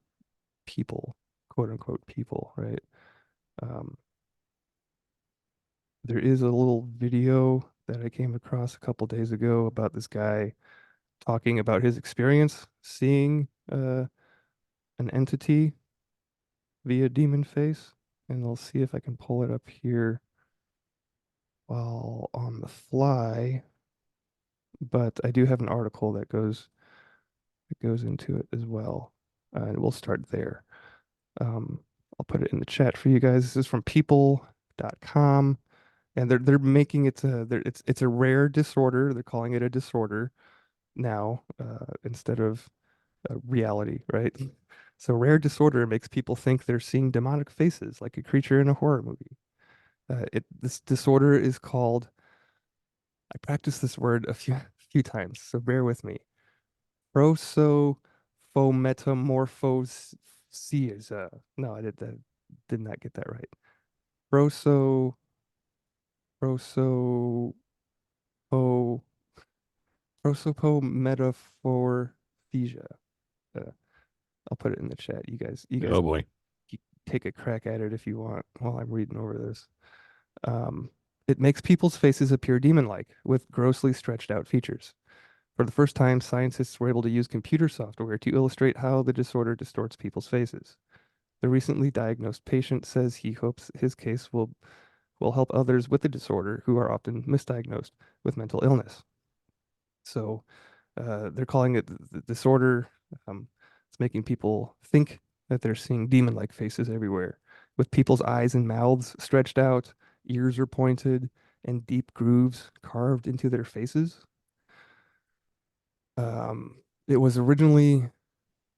people, quote unquote people, right? Um, there is a little video that I came across a couple days ago about this guy talking about his experience seeing an entity via demon face, and I'll see if I can pull it up here while on the fly. But I do have an article that goes into it as well, and we'll start there. Um, I'll put it in the chat for you guys. This is from people.com, and they're making it it's a rare disorder. They're calling it a disorder now, instead of reality, right? So rare disorder makes people think they're seeing demonic faces like a creature in a horror movie. This disorder is called, I practiced this word a few times, so bear with me. Prosopometamorphosis. No, did not get that right. Proso proso prosopometaphorphasia. Uh, I'll put it in the chat. You guys Oh boy. take a crack at it if you want while I'm reading over this. Um, it makes people's faces appear demon-like with grossly stretched out features. For the first time, scientists were able to use computer software to illustrate how the disorder distorts people's faces. The recently diagnosed patient says he hopes his case will help others with the disorder who are often misdiagnosed with mental illness. So they're calling it the disorder. It's making people think that they're seeing demon-like faces everywhere, with people's eyes and mouths stretched out, ears are pointed, and deep grooves carved into their faces. It was originally,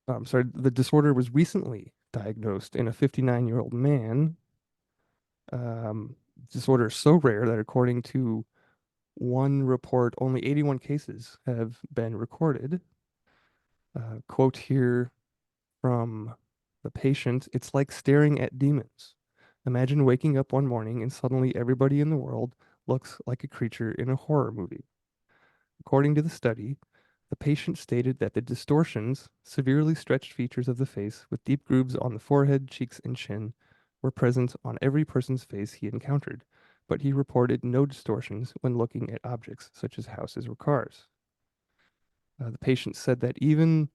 I'm sorry, the disorder was recently diagnosed in a 59-year-old man. Disorder is so rare that according to one report, only 81 cases have been recorded. Quote here from the patient: "It's like staring at demons. Imagine waking up one morning and suddenly everybody in the world looks like a creature in a horror movie." According to the study, the patient stated that the distortions, severely stretched features of the face with deep grooves on the forehead, cheeks, and chin, were present on every person's face he encountered, but he reported no distortions when looking at objects such as houses or cars. The patient said that even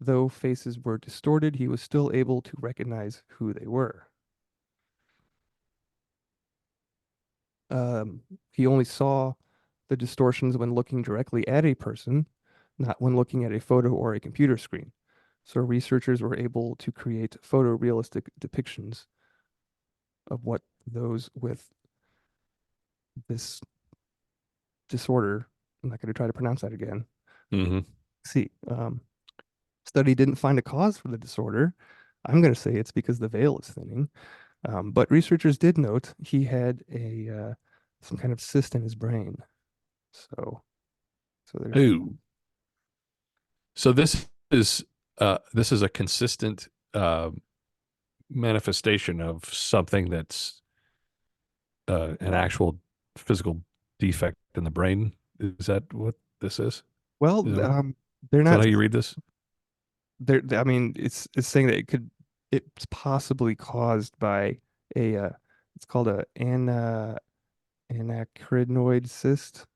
though faces were distorted, he was still able to recognize who they were. He only saw the distortions when looking directly at a person, not when looking at a photo or a computer screen. So researchers were able to create photorealistic depictions of what those with this disorder, I'm not going to try to pronounce that again, Mm-hmm. see. Study didn't find a cause for the disorder. I'm going to say it's because the veil is thinning. But researchers did note he had a some kind of cyst in his brain. So there's Ooh. So this is a consistent manifestation of something that's an actual physical defect in the brain. Is that what this is? well, Is that, they're is that not how you read this? I mean, it's saying that it's possibly caused by a it's called a anacridinoid cyst,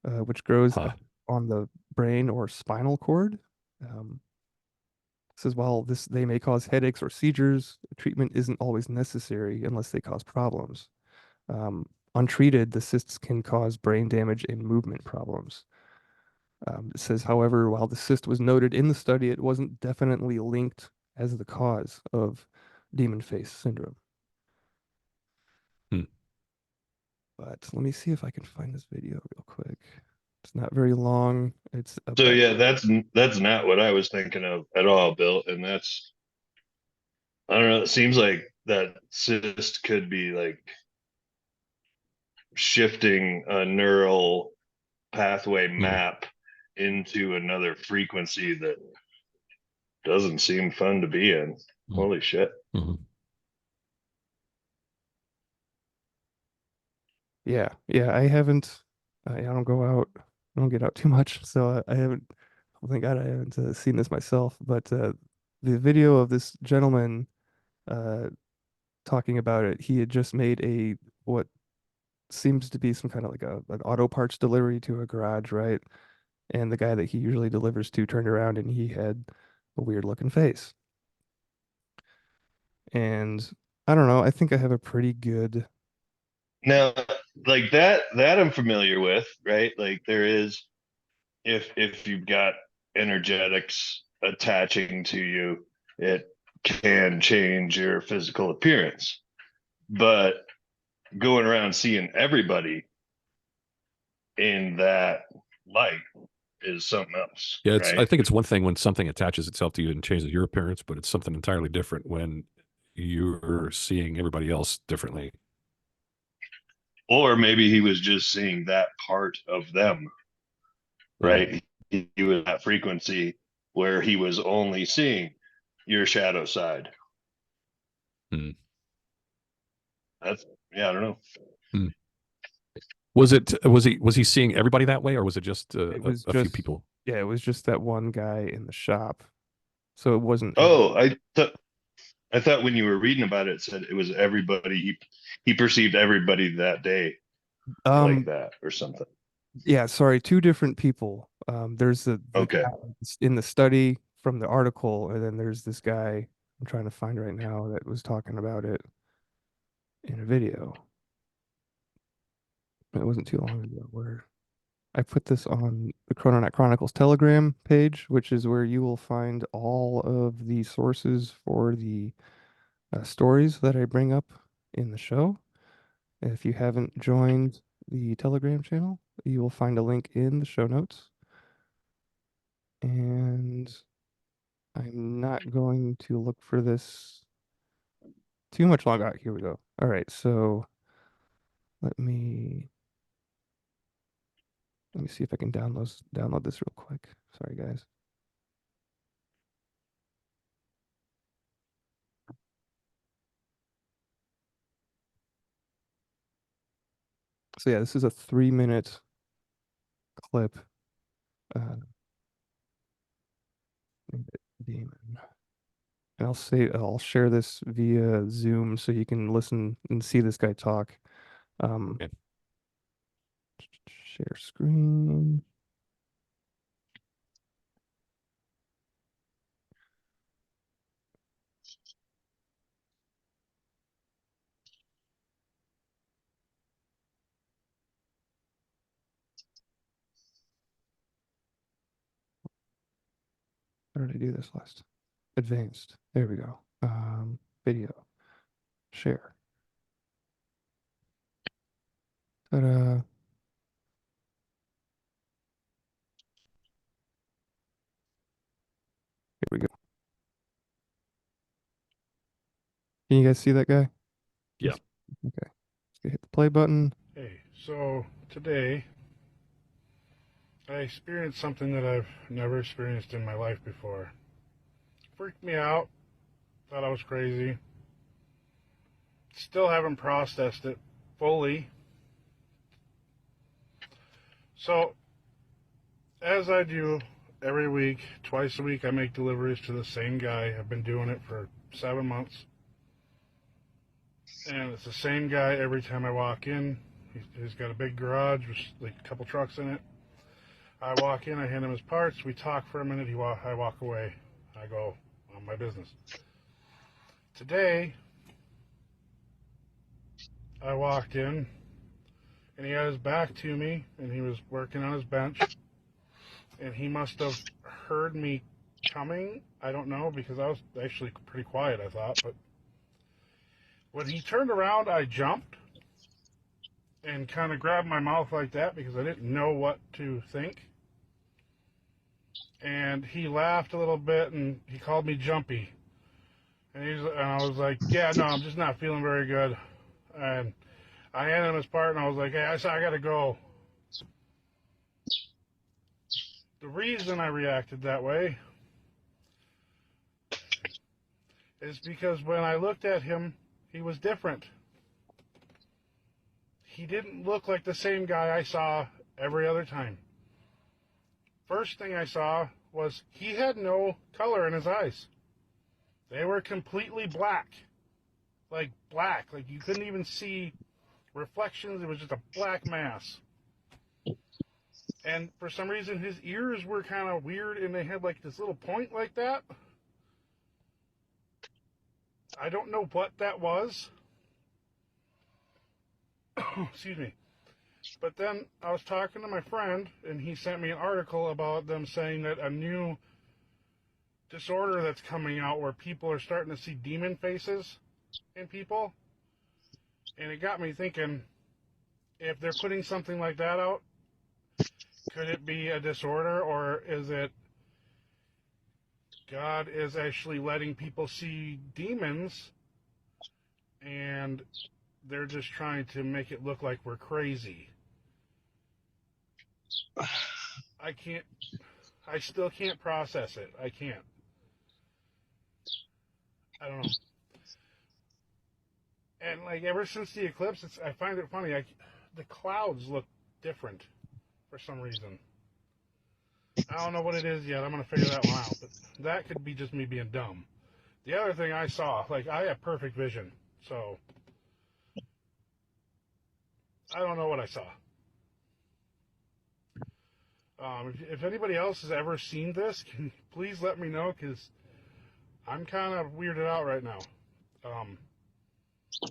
which grows Huh. on the brain or spinal cord. Um, Says while this they may cause headaches or seizures, treatment isn't always necessary unless they cause problems. Untreated, the cysts can cause brain damage and movement problems. It says, however, while the cyst was noted in the study, it wasn't definitely linked as the cause of demon face syndrome. Hmm. But let me see if I can find this video real quick. It's not very long. It's So about yeah, that's not what I was thinking of at all, Bill. And that's, I don't know, it seems like that cyst could be like shifting a neural pathway Hmm. map into another frequency that doesn't seem fun to be in. Hmm. Holy shit. Hmm. yeah, I haven't I don't go out, I don't get out too much, so I haven't, oh, thank God I haven't seen this myself. But the video of this gentleman uh talking about it, he had just made a what seems to be some kind of like an auto parts delivery to a garage, right? And the guy that he usually delivers to turned around and he had a weird looking face. And I don't know, I think I have a pretty good Now, like that I'm familiar with, right? Like there is, if you've got energetics attaching to you, it can change your physical appearance. But going around seeing everybody in that light is something else, Yeah, I right? think it's one thing when something attaches itself to you and changes your appearance, but it's something entirely different when you're seeing everybody else differently. Or maybe he was just seeing that part of them, Hmm. right? He was at frequency where he was only seeing your shadow side. Hmm. That's, yeah, I don't know. Hmm. Was he seeing everybody that way, or was it just it was a few just people? yeah, it was just that one guy in the shop. So it wasn't every Oh, I thought when you were reading about it, it said it was everybody. He perceived everybody that day like um that or something. yeah, sorry, two different people. There's the Okay. guy in the study from the article, and then there's this guy I'm trying to find right now that was talking about it in a video. It wasn't too long ago where I put this on the Chrononaut Chronicles Telegram page, which is where you will find all of the sources for the stories that I bring up in the show. If you haven't joined the Telegram channel, you will find a link in the show notes. And I'm not going to look for this too much longer. Here we go. All right, so let me Let me see if I can download this real quick. Sorry, guys. So yeah, this is a 3-minute clip. Demon. And I'll share this via Zoom so you can listen and see this guy talk. Okay. Share screen. How did I do this last? Advanced. There we go. Video. Share. Ta-da. Here we go. Can you guys see that guy? Yeah. Okay. Let's hit the play button. Hey, so today I experienced something that I've never experienced in my life before. Freaked me out, thought I was crazy. Still haven't processed it fully. So, as I do every week, twice a week, I make deliveries to the same guy. I've been doing it for 7 months. And it's the same guy every time I walk in. He's got a big garage with like a couple trucks in it. I walk in, I hand him his parts, we talk for a minute, I walk away. I go on my business. Today, I walked in, and he had his back to me, and he was working on his bench, and he must have heard me coming. I don't know, because I was actually pretty quiet, I thought, but when he turned around, I jumped and kind of grabbed my mouth like that because I didn't know what to think. And he laughed a little bit, and he called me jumpy. And I was like, yeah, no, I'm just not feeling very good. And I handed him his part, and I was like, hey, I got to go. The reason I reacted that way is because when I looked at him, he was different. He didn't look like the same guy I saw every other time. First thing I saw was he had no color in his eyes. They were completely black. Like black. Like you couldn't even see reflections. It was just a black mass. And for some reason, his ears were kind of weird, and they had like this little point like that. I don't know what that was. Excuse me. But then I was talking to my friend, and he sent me an article about them saying that a new disorder that's coming out where people are starting to see demon faces in people. And it got me thinking, if they're putting something like that out, could it be a disorder, or is it God is actually letting people see demons and they're just trying to make it look like we're crazy? I still can't process it. I can't. I don't know. And like ever since the eclipse, I find it funny. The clouds look different for some reason. I don't know what it is yet. I'm gonna figure that one out. But that could be just me being dumb. The other thing I saw, like I have perfect vision, so I don't know what I saw. If anybody else has ever seen this, can you please let me know, because I'm kind of weirded out right now.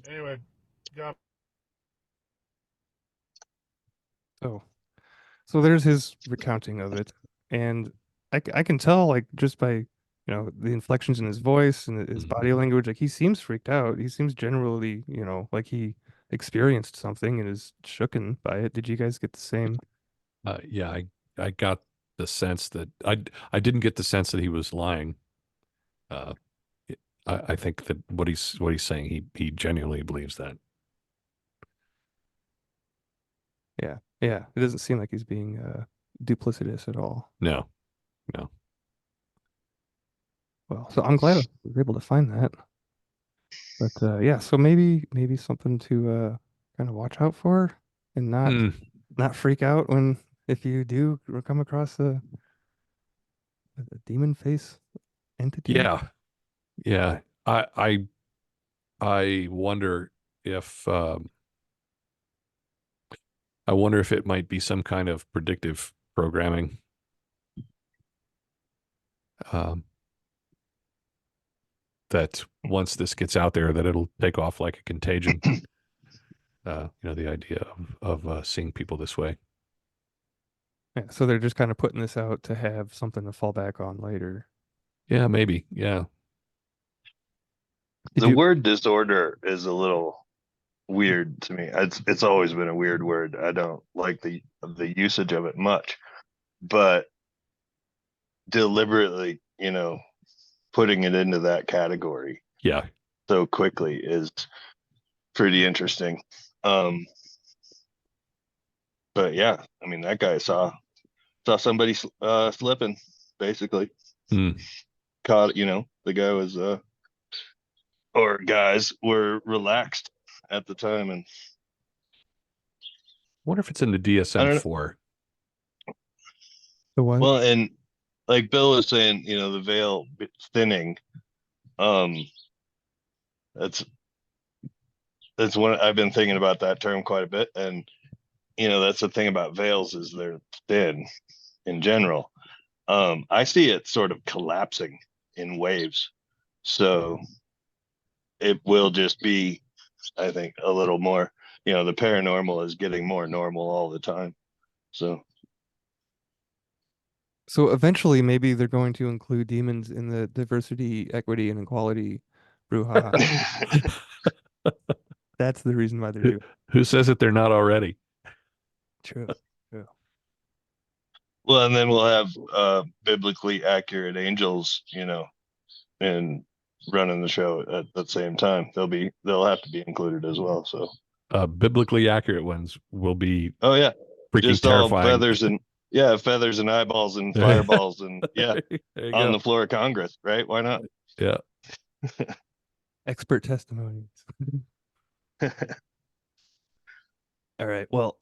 Anyway, God. So there's his recounting of it, and I can tell, like, just by the inflections in his voice and his body language, like he seems freaked out. He seems generally, like he experienced something and is shooken by it. Did you guys get the same? Yeah, I got the sense that I didn't get the sense that he was lying. Uh, I think that what he's saying, he genuinely believes that. Yeah, Yeah, it doesn't seem like he's being duplicitous at all. No. Well, so I'm glad we were able to find that. But yeah, so maybe something to kind of watch out for and Hmm. not freak out when if you do come across a demon face entity. Yeah. Yeah. I wonder if it might be some kind of predictive programming. That once this gets out there, that it'll take off like a contagion. The idea of seeing people this way. Yeah, so they're just kind of putting this out to have something to fall back on later. Yeah, maybe. Yeah. Did The you? word disorder is a little weird to me. It's always been a weird word. I don't like the usage of it much, but deliberately, putting it into that category Yeah. so quickly is pretty interesting. But yeah, I mean, that guy saw somebody slipping, basically. Hmm. Caught, the guy was or guys were relaxed at the time, and Wonder if it's in the I don't know. DSM-4. The what? Well, and like Bill was saying, the veil thinning. Um, that's one I've been thinking about that term quite a bit, and that's the thing about veils is they're thin in general. I see it sort of collapsing in waves, so it will just be, I think, a little more. The paranormal is getting more normal all the time. So So eventually, maybe they're going to include demons in the diversity, equity, and equality brouhaha. That's the reason why they're Who, doing who says that they're not already? True. True. well, and then we'll have biblically accurate angels, and running the show at the same time. They'll have to be included as well. So Biblically accurate ones will be oh yeah, freaking just all terrifying. feathers and eyeballs and There fireballs and yeah, you on go. the floor of Congress, right? Why not? Yeah. Expert testimonies. All right. Well,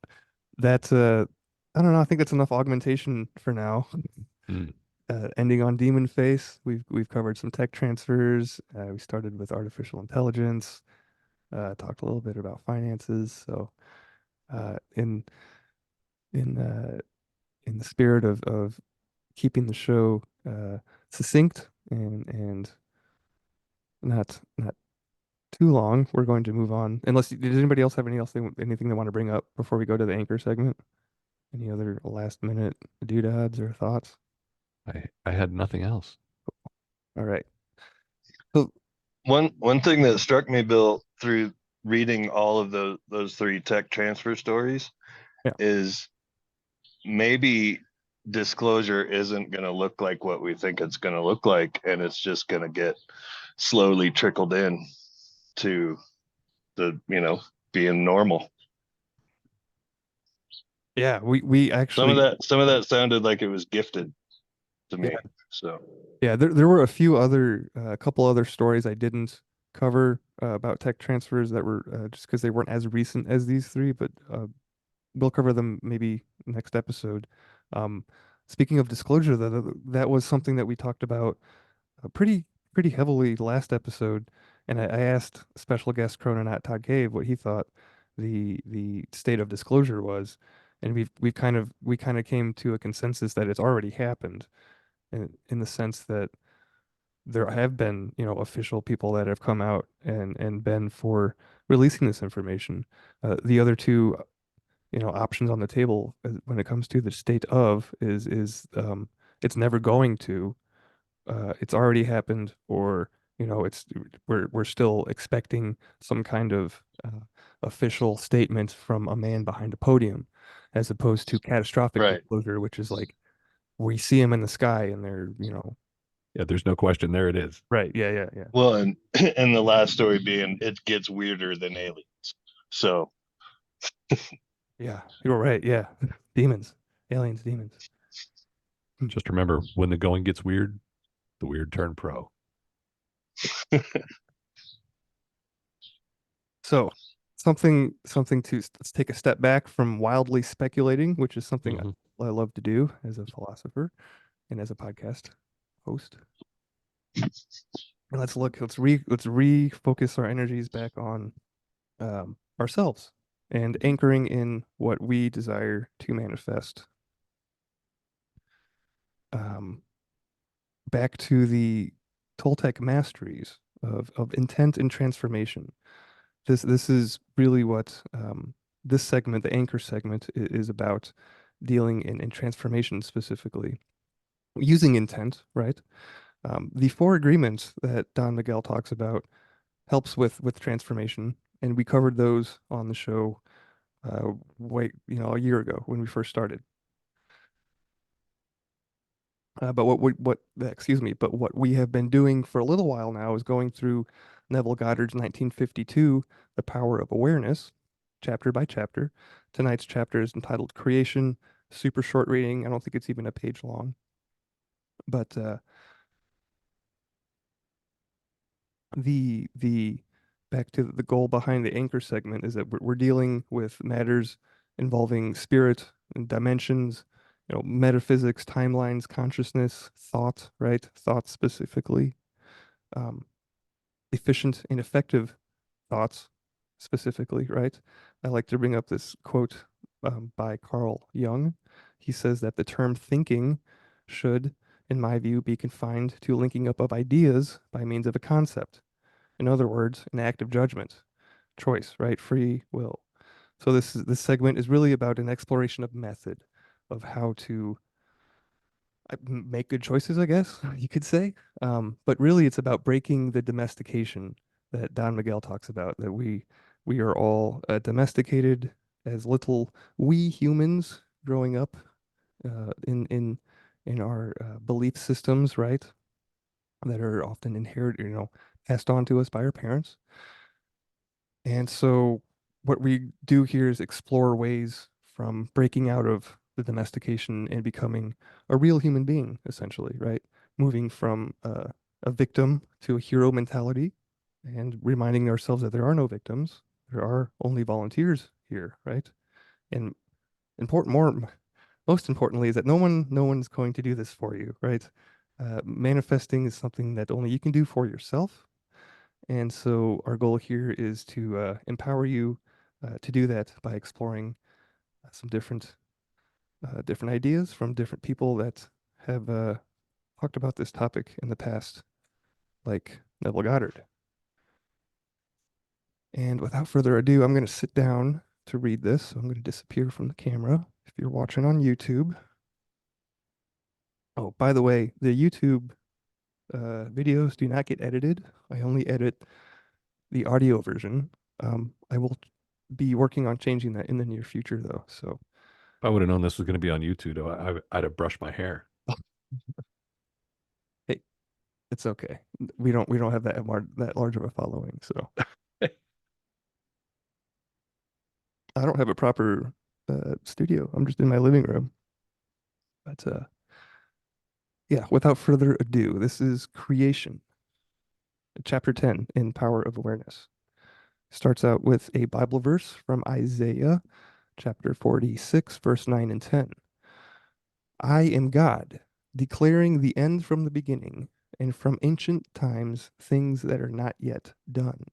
that's I don't know. I think that's enough augmentation for now. Mm. Ending on demon face. We've covered some tech transfers. We started with artificial intelligence. Talked a little bit about finances. So, uh, in in uh, in the spirit of keeping the show succinct and not too long, we're going to move on. Does anybody else have anything they want to bring up before we go to the anchor segment? Any other last minute doodads or thoughts? I had nothing else. All right. So One thing that struck me, Bill, through reading all of those three tech transfer stories yeah, is maybe disclosure isn't going to look like what we think it's going to look like, and it's just going to get slowly trickled in to the being normal. yeah, we actually Some of that sounded like it was gifted to yeah me. So yeah there were a couple other stories I didn't cover about tech transfers that were just because they weren't as recent as these three, but we'll cover them maybe next episode. Um, Speaking of disclosure, that was something that we talked about pretty heavily last episode, and I asked special guest Krononaut Todd Cave what he thought the state of disclosure was, and we kind of came to a consensus that it's already happened, in the sense that there have been official people that have come out and been for releasing this information. The other two options on the table when it comes to the state of is it's never going to it's already happened, or it's we're still expecting some kind of official statement from a man behind a podium, as opposed to catastrophic right. disclosure, which is like we see him in the sky and they're Yeah, there's no question. There it is. right. Yeah. Well, and and the last story being it gets weirder than aliens. So Yeah, you're right. Yeah. Demons, aliens, demons. Just remember, when the going gets weird, the weird turn pro. So something to let's take a step back from wildly speculating, which is something Mhm. I love to do as a philosopher and as a podcast host. And let's refocus our energies back on ourselves and anchoring in what we desire to manifest. Um, Back to the Toltec masteries of intent and transformation. This is really what this segment, the anchor segment, is about dealing in transformation specifically, using intent, right? The four agreements that Don Miguel talks about helps with transformation, and we covered those on the show a year ago when we first started. But what we have been doing for a little while now is going through Neville Goddard's 1952, The Power of Awareness, chapter by chapter. Tonight's chapter is entitled Creation, super short reading. I don't think it's even a page long. But the back to the goal behind the anchor segment is that we're dealing with matters involving spirit and dimensions, metaphysics, timelines, consciousness, thought, right? Thought specifically, um, efficient and effective thoughts specifically, right? I like to bring up this quote by Carl Jung. He says that the term thinking should, in my view, be confined to linking up of ideas by means of a concept. In other words, an act of judgment, choice, right? Free will. So this segment is really about an exploration of method, of how to make good choices, I guess you could say. But really, it's about breaking the domestication that Don Miguel talks about. That we are all domesticated as little we humans growing up in our belief systems, right? That are often inherited, passed on to us by our parents. And so what we do here is explore ways from breaking out of the domestication and becoming a real human being, essentially, right? Moving from a victim to a hero mentality and reminding ourselves that there are no victims. There are only volunteers here, right? And most importantly is that no one's going to do this for you, right? Manifesting is something that only you can do for yourself. And so our goal here is to empower you to do that by exploring some different ideas from different people that have talked about this topic in the past, like Neville Goddard. And without further ado, I'm going to sit down to read this. So I'm going to disappear from the camera if you're watching on YouTube. Oh, by the way, the YouTube videos do not get edited. I only edit the audio version. I will be working on changing that in the near future, though. So, If I would have known this was going to be on YouTube, I'd have brushed my hair. hey, it's okay. We don't have that large of a following, so I don't have a proper studio. I'm just in my living room. But yeah, without further ado, this is Creation, chapter 10 in Power of Awareness. Starts out with a Bible verse from Isaiah chapter 46, verse 9 and 10. I am God, declaring the end from the beginning, and from ancient times things that are not yet done.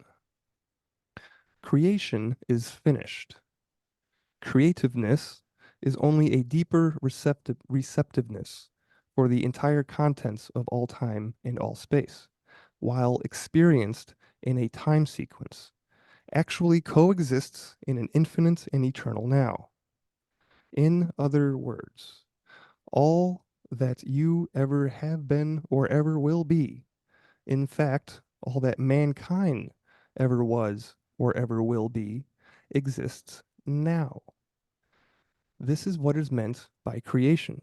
Creation is finished. Creativeness is only a deeper receptiveness for the entire contents of all time and all space, while experienced in a time sequence, actually coexists in an infinite and eternal now. In other words, all that you ever have been or ever will be, in fact, all that mankind ever was or ever will be, exists now. This is what is meant by creation.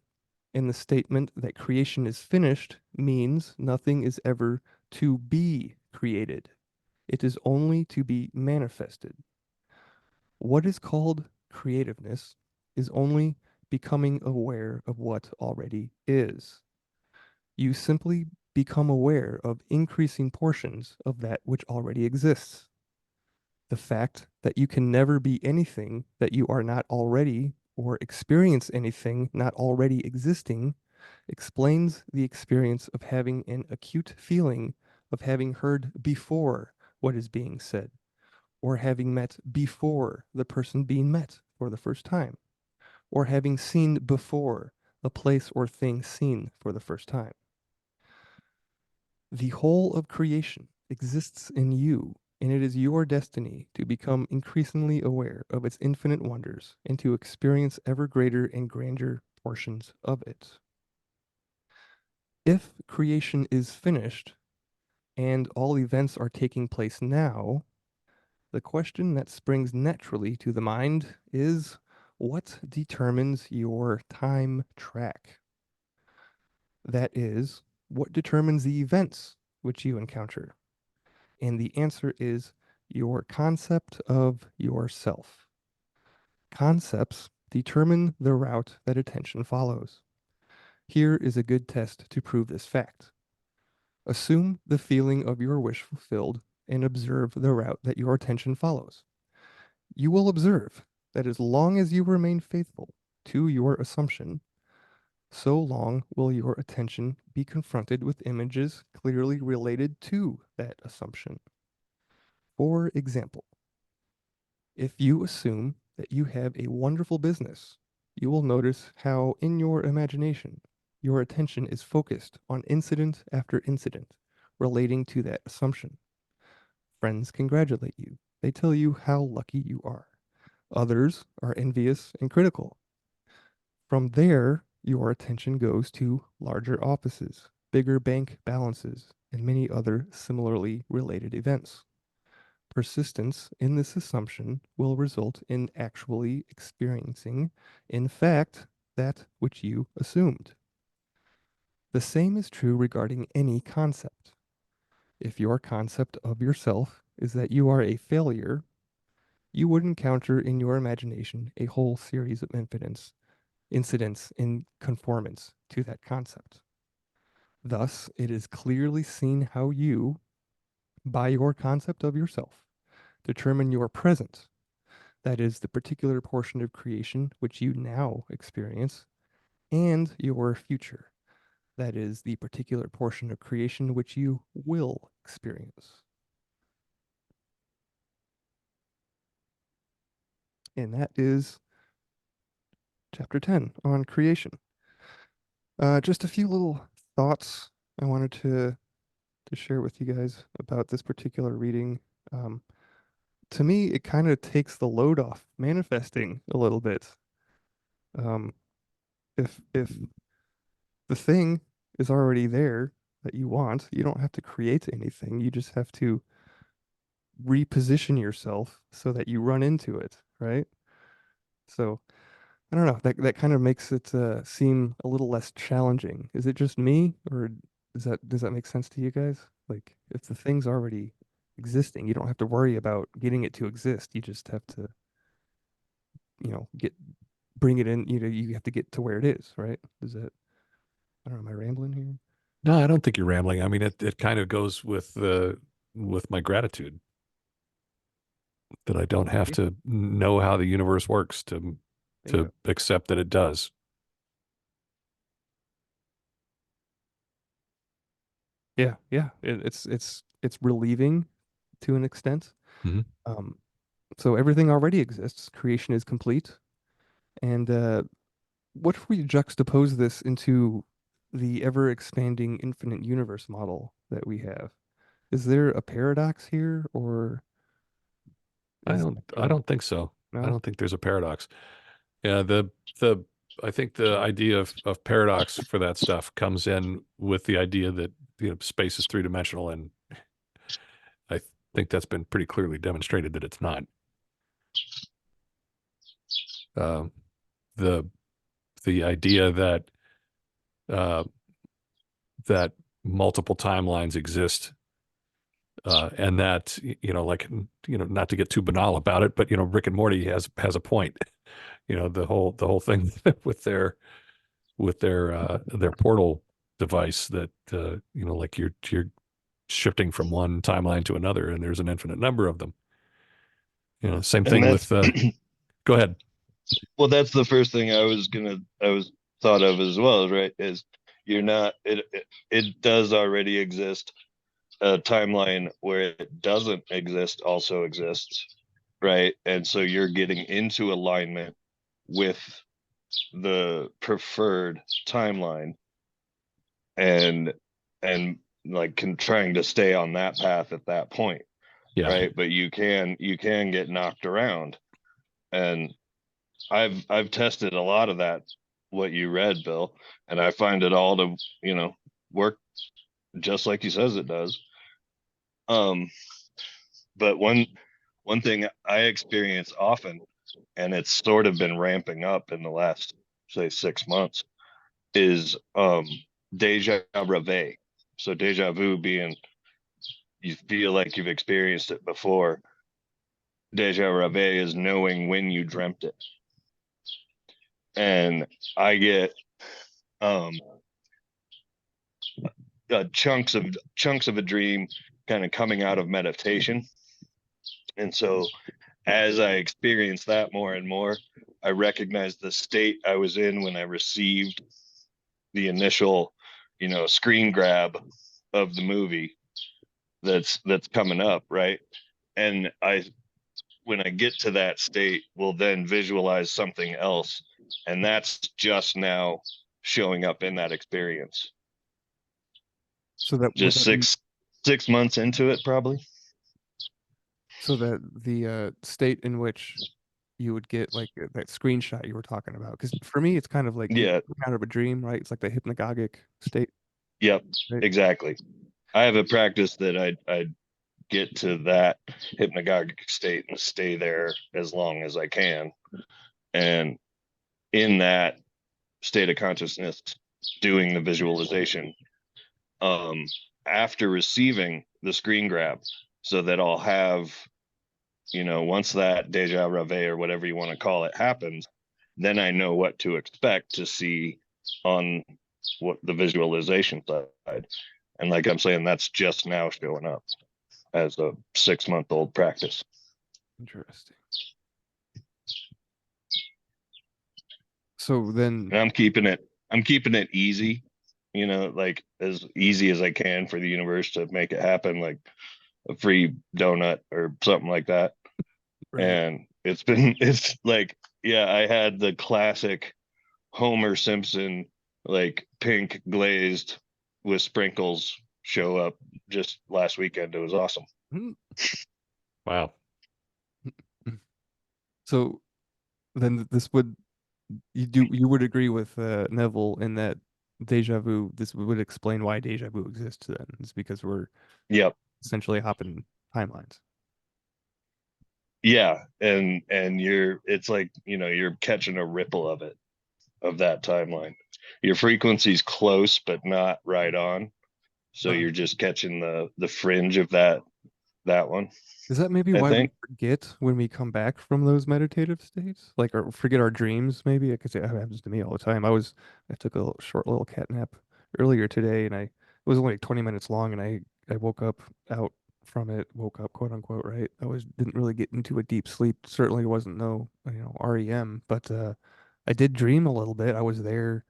And the statement that creation is finished means nothing is ever to be created. It is only to be manifested. What is called creativeness is only becoming aware of what already is. You simply become aware of increasing portions of that which already exists. The fact that you can never be anything that you are not already or experience anything not already existing explains the experience of having an acute feeling of having heard before what is being said, or having met before the person being met for the first time, or having seen before a place or thing seen for the first time. The whole of creation exists in you, and it is your destiny to become increasingly aware of its infinite wonders and to experience ever greater and grander portions of it. If creation is finished and all events are taking place now, the question that springs naturally to the mind is, what determines your time track? That is, what determines the events which you encounter? And the answer is your concept of yourself. Concepts determine the route that attention follows. Here is a good test to prove this fact. Assume the feeling of your wish fulfilled and observe the route that your attention follows. You will observe that as long as you remain faithful to your assumption, so long will your attention be confronted with images clearly related to that assumption. For example, if you assume that you have a wonderful business, you will notice how in your imagination, your attention is focused on incident after incident relating to that assumption. Friends congratulate you. They tell you how lucky you are. Others are envious and critical. From there, your attention goes to larger offices, bigger bank balances, and many other similarly related events. Persistence in this assumption will result in actually experiencing, in fact, that which you assumed. The same is true regarding any concept. If your concept of yourself is that you are a failure, you would encounter in your imagination a whole series of incidents in conformance to that concept. Thus, it is clearly seen how you, by your concept of yourself, determine your present, that is, the particular portion of creation which you now experience, and your future, that is, the particular portion of creation which you will experience. And that is chapter 10 on creation. Just a few little thoughts I wanted to share with you guys about this particular reading. To me, it kind of takes the load off manifesting a little bit. If the thing is already there that you want, you don't have to create anything. You just have to reposition yourself so that you run into it, right? So I don't know. That kind of makes it seem a little less challenging. Is it just me, or does that make sense to you guys? Like, if the thing's already existing, you don't have to worry about getting it to exist. You just have to, bring it in. You have to get to where it is, right? Is that? I don't know. Am I rambling here? No, I don't think you're rambling. I mean, it kind of goes with my gratitude that I don't have to know how the universe works to Yeah. accept that it does. Yeah, yeah. It's relieving to an extent. Mhm. So everything already exists. Creation is complete. And what if we juxtapose this into the ever expanding infinite universe model that we have? Is there a paradox here, or I is don't think so. I no? don't think there's a paradox. Yeah, the I think the idea of paradox for that stuff comes in with the idea that space is three-dimensional, and I think that's been pretty clearly demonstrated that it's not. Um, the the idea uh, that multiple timelines exist And that, like, not to get too banal about it, but Rick and Morty has a point. The whole thing with their portal device that like you're shifting from one timeline to another, and there's an infinite number of them. Same And thing that's with. Go ahead. well, that's the first thing I was thought of as well, right? Is you're not it does already exist. A timeline where it doesn't exist also exists, right? And so you're getting into alignment with the preferred timeline, and like trying to stay on that path at that point, Yeah. right? But you can get knocked around, and I've tested a lot of that, what you read, Bill, and I find it all to work just like he says it does. But one thing I experience often, and it's sort of been ramping up in the last, say, 6 months, is deja vu. So deja vu being you feel like you've experienced it before. Deja vu is knowing when you dreamt it. And I get chunks of a dream kind of coming out of meditation. And so as I experience that more and more, I recognize the state I was in when I received the initial, screen grab of the movie that's coming up, right? And when I get to that state, will then visualize something else, and that's just now showing up in that experience. So that Just 6 months into it, probably. So that the state in which you would get like that screenshot you were talking about, because for me it's kind of like Yeah. kind of a dream, right? It's like the hypnagogic state. Yep. Right? Exactly. I have a practice that I get to that hypnagogic state and stay there as long as I can, and in that state of consciousness, doing the visualization after receiving the screen grab, so that I'll have, once that deja vu or whatever you want to call it happens, then I know what to expect to see on what the visualization side. And like I'm saying, that's just now showing up as a 6-month-old practice. Interesting. So then, and I'm keeping it easy, like as easy as I can for the universe to make it happen, like a free donut or something like that. right. And it's like, yeah, I had the classic Homer Simpson, like pink glazed with sprinkles show up just last weekend. It was awesome. Wow. So then this would you would agree with Neville in that deja vu, this would explain why deja vu exists then. It's because we're Yep. essentially hopping timelines. Yeah. And it's like, you're catching a ripple of that timeline. Your frequency's close, but not right on. So you're just catching the fringe of that one. Is that maybe I why we think. forget when we come back from those meditative states? Like, or forget our dreams, maybe? Because it happens to me all the time. I took a short little cat nap earlier today, and it was only like 20 minutes long, and I woke up out from it, woke up, quote unquote, right? Didn't really get into a deep sleep. Certainly wasn't no, REM, but I did dream a little bit. I was there.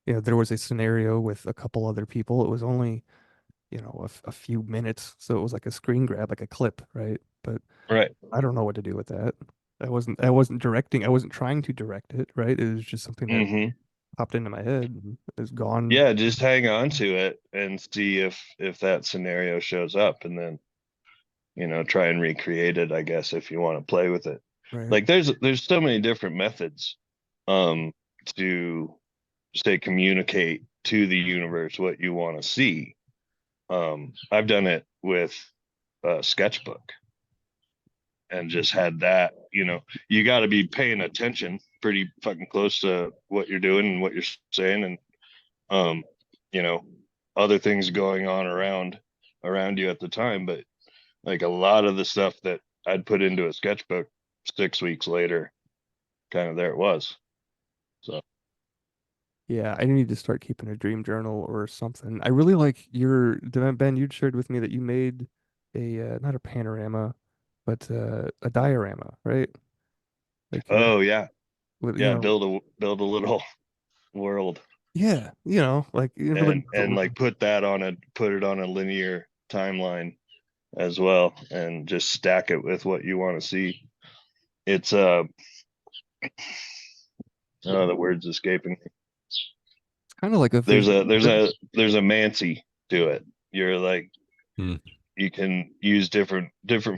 There was a scenario with a couple other people. It was only a few minutes. So it was like a screen grab, like a clip, right? But Right. I don't know what to do with that. I wasn't directing. I wasn't trying to direct it, right? It was just something that Mm-hmm. popped into my head and is gone. Yeah, just hang on to it and see if that scenario shows up, and then try and recreate it, I guess, if you want to play with it. Right. Like there's so many different methods to say communicate to the universe what you want to see. I've done it with a sketchbook and just had that, you got to be paying attention pretty fucking close to what you're doing and what you're saying, and other things going on around you at the time, but Like a lot of the stuff that I'd put into a sketchbook 6 weeks later, kind of there it was. So Yeah, I need to start keeping a dream journal or something. I really like your Ben. You'd shared with me that you made a not a panorama, but a diorama, right? Like you oh yeah, with yeah, build a little world yeah, like everybody does a and little. like put it on a linear timeline as well, and just stack it with what you want to see. It's oh, the word's escaping me. It's kind of like a visual. There's a Mancy to it. You're like Hmm. you can use different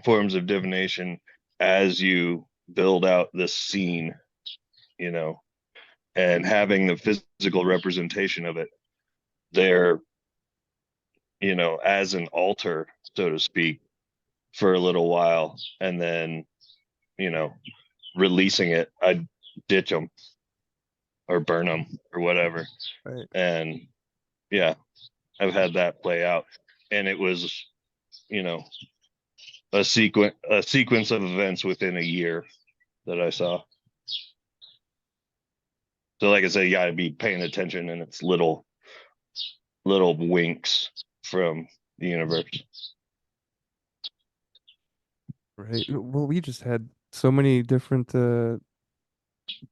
forms of divination as you build out this scene, you know, and having the physical representation of it there, you know, as an altar, so to speak, for a little while, and then, you know, releasing it. I'd ditch them or burn them or whatever. Right. And yeah, I've had that play out, and it was, you know, a sequence of events within a year that I saw. So like I said, you gotta be paying attention, and it's little winks from the universe. Right. Well, we just had so many different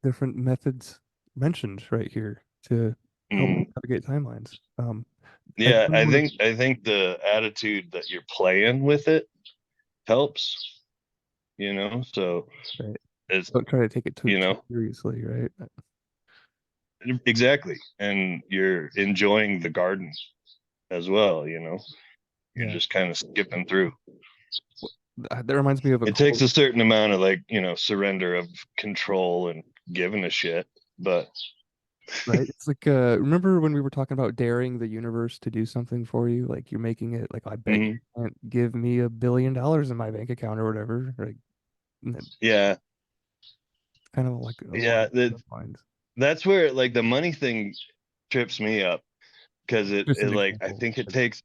methods mentioned right here to help navigate timelines. Yeah, really wanna- I think the attitude that you're playing with it helps, you know. So right. it's, Don't try to take it too you know, seriously, right? exactly, and you're enjoying the garden as well, you know. You're Yeah. just kind of skipping through. That reminds me of a It takes quote. a certain amount of, like, you know, surrender of control and giving a shit, but Right. It's like remember when we were talking about daring the universe to do something for you? Like you're making it like I bet you can't give me $1 billion in my bank account or whatever. Like yeah, kind of like along yeah, those lines. that's where like the money thing trips me up, because Just it an like I example. think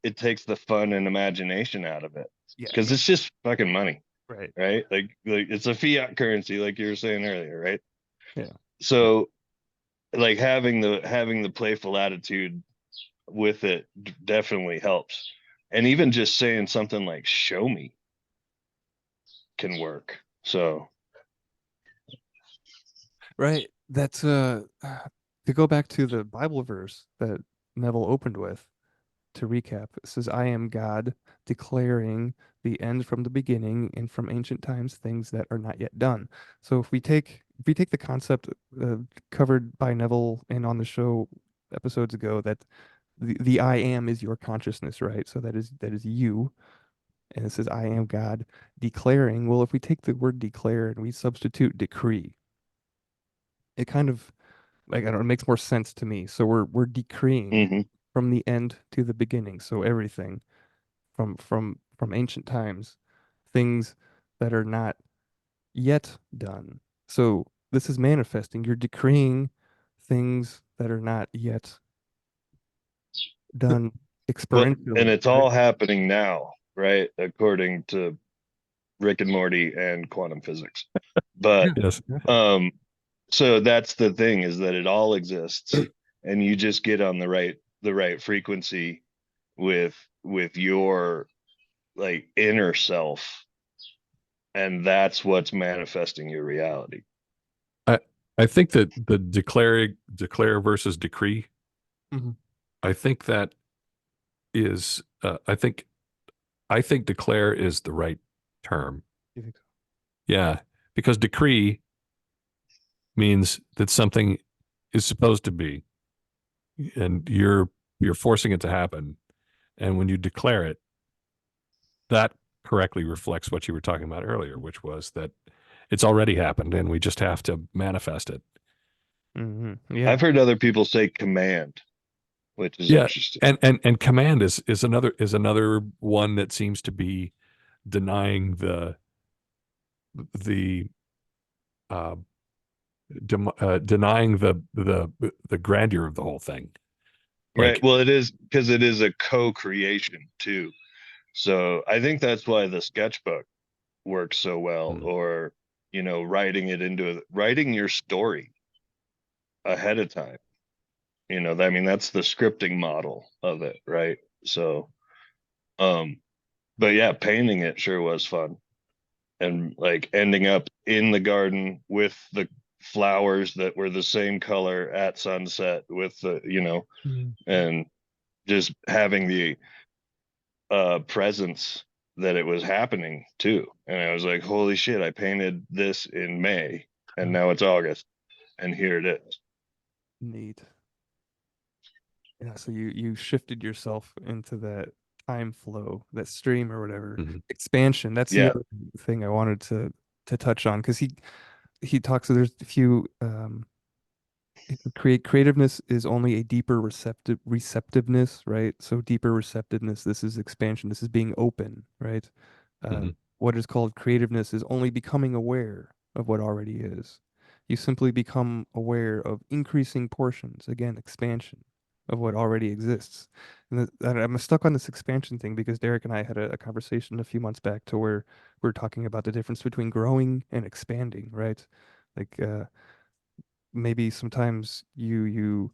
it takes the fun and imagination out of it, Yeah. because it's just fucking money, Right. right? Like it's a fiat currency, like you were saying earlier, right? Yeah. So like having the playful attitude with it definitely helps, and even just saying something like "show me" can work. So Right. That's to go back to the Bible verse that Neville opened with. To recap, it says, I am God, declaring the end from the beginning and from ancient times things that are not yet done. So if we take the concept covered by Neville and on the show episodes ago, that the I am is your consciousness, right? So that is you. And it says, I am God, declaring. Well, if we take the word declare and we substitute decree, it kind of like I don't know, it makes more sense to me. So we're decreeing mhm. from the end to the beginning. So everything from ancient times, things that are not yet done. So this is manifesting. You're decreeing things that are not yet done And experientially, it's right? all happening now, right? According to Rick and Morty and quantum physics. But Yes. um so that's the thing, is that it all exists, and you just get on the right frequency with your like inner self, and that's what's manifesting your reality. I I think that the declare versus decree, Mhm. I think that is I think declare is the right term. You think so? Yeah, because decree means that something is supposed to be, and you're forcing it to happen. And when you declare it, that correctly reflects what you were talking about earlier, which was that it's already happened and we just have to manifest it. Yeah. I've heard other people say command, which is Yeah. interesting. And command is another one that seems to be denying the uh, denying the grandeur of the whole thing. Right. Like, Well, it is, because it is a co-creation too. So I think that's why the sketchbook works so well, Mm. or writing your story ahead of time. I mean, that's the scripting model of it, right? So, um, but yeah, painting it sure was fun. And like ending up in the garden with the flowers that were the same color at sunset with Mhm. and just having the presence that it was happening too. And I was like, holy shit, I painted this in May and now it's August and here it is. Neat. Yeah, so you shifted yourself into that time flow, that stream or whatever. Mhm. Expansion. That's the Yeah. other thing I wanted to touch on because he talks, so there's a few creativeness is only a deeper receptiveness, right? So deeper receptiveness, this is expansion, this is being open, right? Mhm. What is called creativeness is only becoming aware of what already is. You simply become aware of increasing portions, again, expansion of what already exists. And I'm stuck on this expansion thing because Derek and I had a conversation a few months back to where we're talking about the difference between growing and expanding, right? Like maybe sometimes you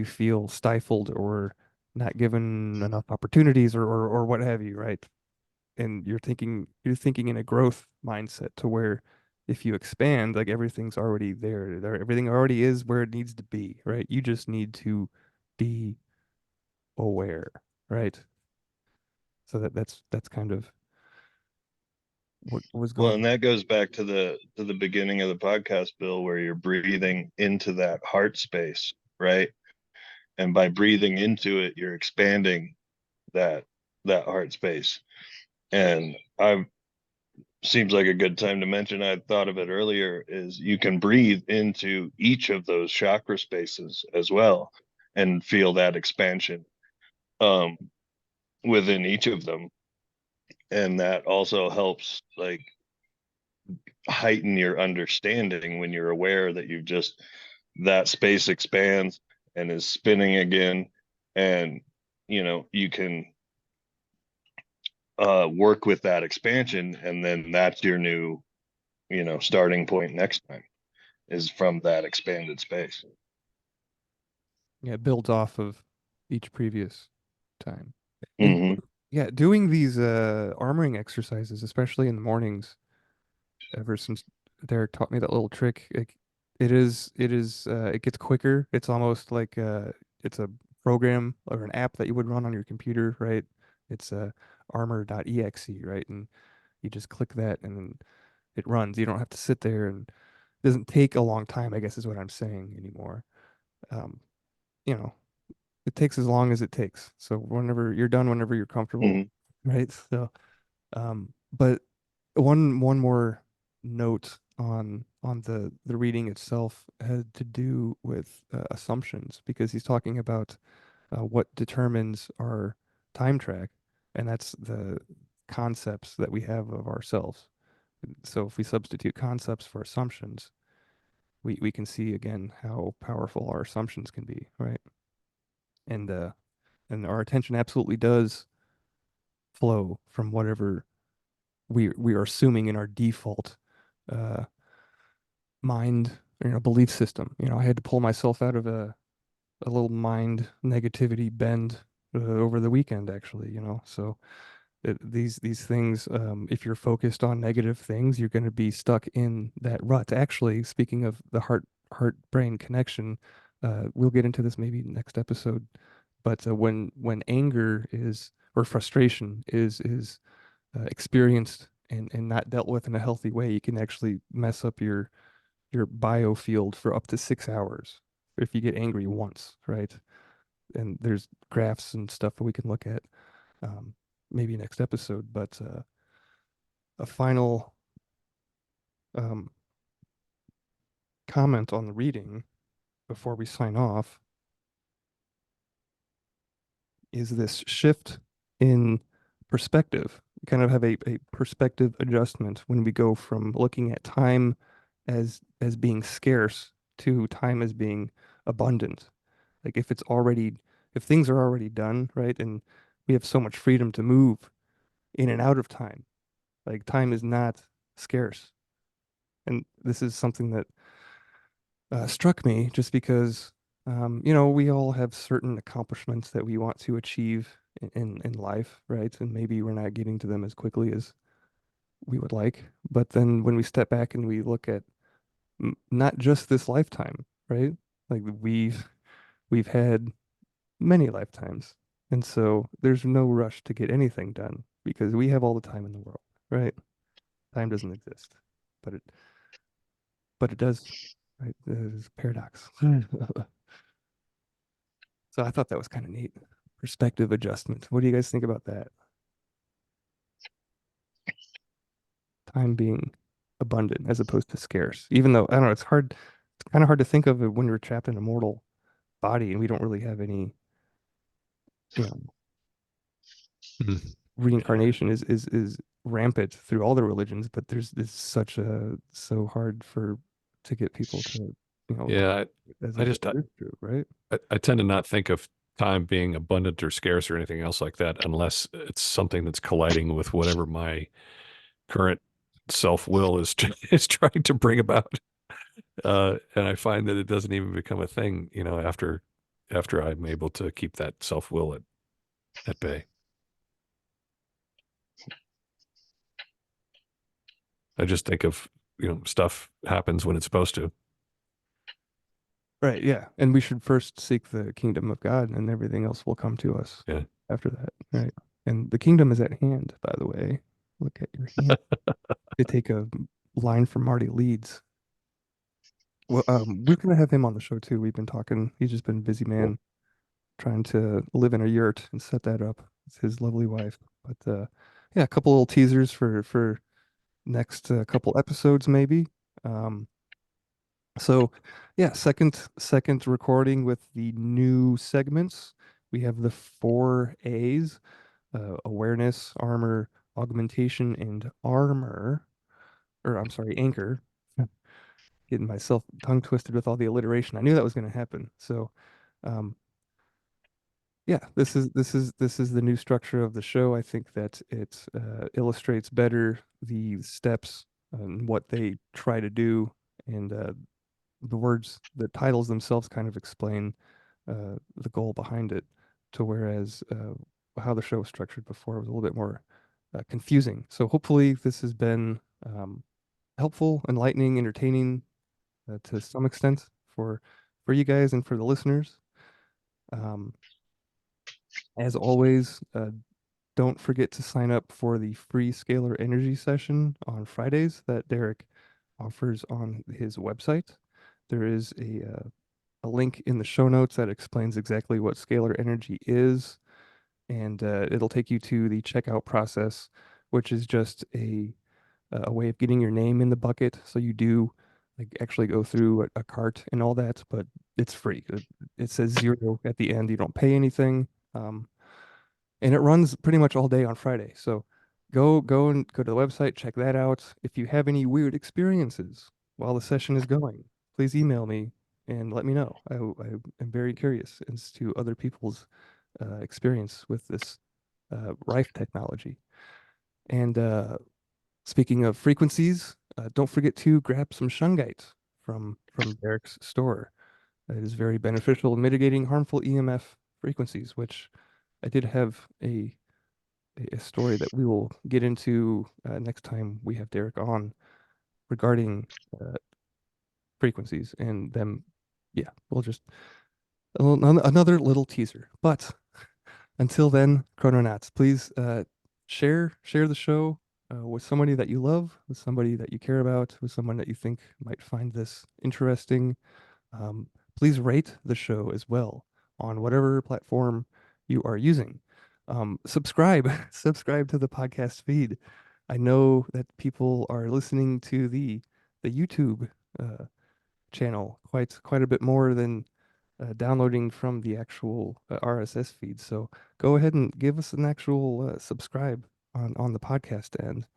feel stifled or not given enough opportunities or what have you, right? And you're thinking in a growth mindset to where if you expand, like everything's already there, everything already is where it needs to be, right? You just need to be aware, right? So that's kind of what was Well, going and that goes back to the beginning of the podcast, Bill, where you're breathing into that heart space, right? And by breathing into it, you're expanding that heart space. And I seems like a good time to mention, I thought of it earlier, is you can breathe into each of those chakra spaces as well and feel that expansion um within each of them. And that also helps like heighten your understanding when you're aware that you've just that space expands and is spinning again, and you can work with that expansion, and then that's your new starting point next time is from that expanded space. Yeah, it builds off of each previous time. And Hmm. yeah, doing these armoring exercises, especially in the mornings, ever since Derek taught me that little trick, it gets quicker. It's almost like it's a program or an app that you would run on your computer, right? It's armor.exe, right? And you just click that and then it runs. You don't have to sit there, and it doesn't take a long time, I guess is what I'm saying anymore. Um, you know, it takes as long as it takes. So whenever you're done, whenever you're comfortable, Hmm. right? So, but one more note on the reading itself had to do with assumptions because he's talking about what determines our time track, and that's the concepts that we have of ourselves. So if we substitute concepts for assumptions, we can see again how powerful our assumptions can be, right? And and our attention absolutely does flow from whatever we are assuming in our default uh, mind, belief system. I had to pull myself out of a little mind negativity bend over the weekend, actually. So these things, if you're focused on negative things, you're going to be stuck in that rut. Actually, speaking of the heart brain connection, we'll get into this maybe next episode. But when anger is or frustration is experienced and not dealt with in a healthy way, you can actually mess up your biofield for up to 6 hours if you get angry once, right? And there's graphs and stuff that we can look at um, maybe next episode. But a final um, comment on the reading before we sign off is this shift in perspective. We kind of have a perspective adjustment when we go from looking at time as being scarce to time as being abundant. Like if things are already done, right? And we have so much freedom to move, in and out of time. Like time is not scarce. And this is something that struck me just because, we all have certain accomplishments that we want to achieve in life, right? And maybe we're not getting to them as quickly as we would like. But then when we step back and we look at not just this lifetime, right? Like we've had many lifetimes. And so there's no rush to get anything done because we have all the time in the world, right? Time doesn't exist, but it does, right? There's a paradox. So I thought that was kind of neat. Perspective adjustment. What do you guys think about that? Time being abundant as opposed to scarce. Even though, I don't know, it's kind of hard to think of it when you're trapped in a mortal body and we don't really have any, you know, Mhm. reincarnation is rampant through all the religions, but it's so hard to get people to, Yeah, as I if just it is true, right? I tend to not think of time being abundant or scarce or anything else like that unless it's something that's colliding with whatever my current self will is is trying to bring about. And I find that it doesn't even become a thing, after I'm able to keep that self will at bay. I just think of, stuff happens when it's supposed to. Right, yeah. And we should first seek the kingdom of God and everything else will come to us Yeah. after that, right? And the kingdom is at hand, by the way. Look at your hand. To take a line from Marty Leeds. Well, we're gonna have him on the show too. We've been talking. He's just been a busy Cool. man trying to live in a yurt and set that up with his lovely wife. But yeah, a couple little teasers for next couple episodes maybe. Um, so yeah, second recording with the new segments. We have the four A's: awareness, armor, augmentation, and armor. Or I'm sorry, anchor. Getting myself tongue twisted with all the alliteration. I knew that was going to happen. So, um, yeah, this is the new structure of the show. I think that it illustrates better the steps and what they try to do, and the words, the titles themselves, kind of explain the goal behind it. To whereas how the show was structured before was a little bit more confusing. So hopefully this has been helpful, enlightening, entertaining to some extent for you guys and for the listeners. Um, as always, don't forget to sign up for the free scalar energy session on Fridays that Derek offers on his website. There is a link in the show notes that explains exactly what scalar energy is, and it'll take you to the checkout process, which is just a way of getting your name in the bucket. So you do like actually go through a cart and all that, but it's free. It says zero at the end. You don't pay anything. And it runs pretty much all day on Friday. So go to the website, check that out. If you have any weird experiences while the session is going, please email me and let me know. I am very curious as to other people's experience with this Rife technology. And speaking of frequencies, don't forget to grab some shungite from Derek's store. It is very beneficial in mitigating harmful EMF frequencies, which I did have a story that we will get into next time we have Derek on regarding uh, frequencies and them. Yeah, we'll just another little teaser. But until then, Chrononauts, please share the show with somebody that you love, with somebody that you care about, with someone that you think might find this interesting. Um, please rate the show as well on whatever platform you are using. Subscribe, subscribe to the podcast feed. I know that people are listening to the YouTube uh, channel quite a bit more than downloading from the actual RSS feed. So go ahead and give us an actual subscribe on the podcast end.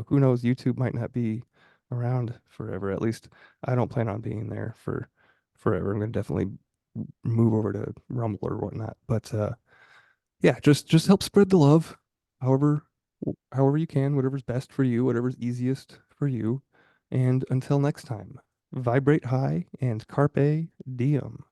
Who knows? YouTube might not be around forever. At least I don't plan on being there for forever. I'm going to definitely move over to Rumble or whatnot. But yeah, just help spread the love, however however you can, whatever's best for you, whatever's easiest for you. And until next time, vibrate high and carpe diem.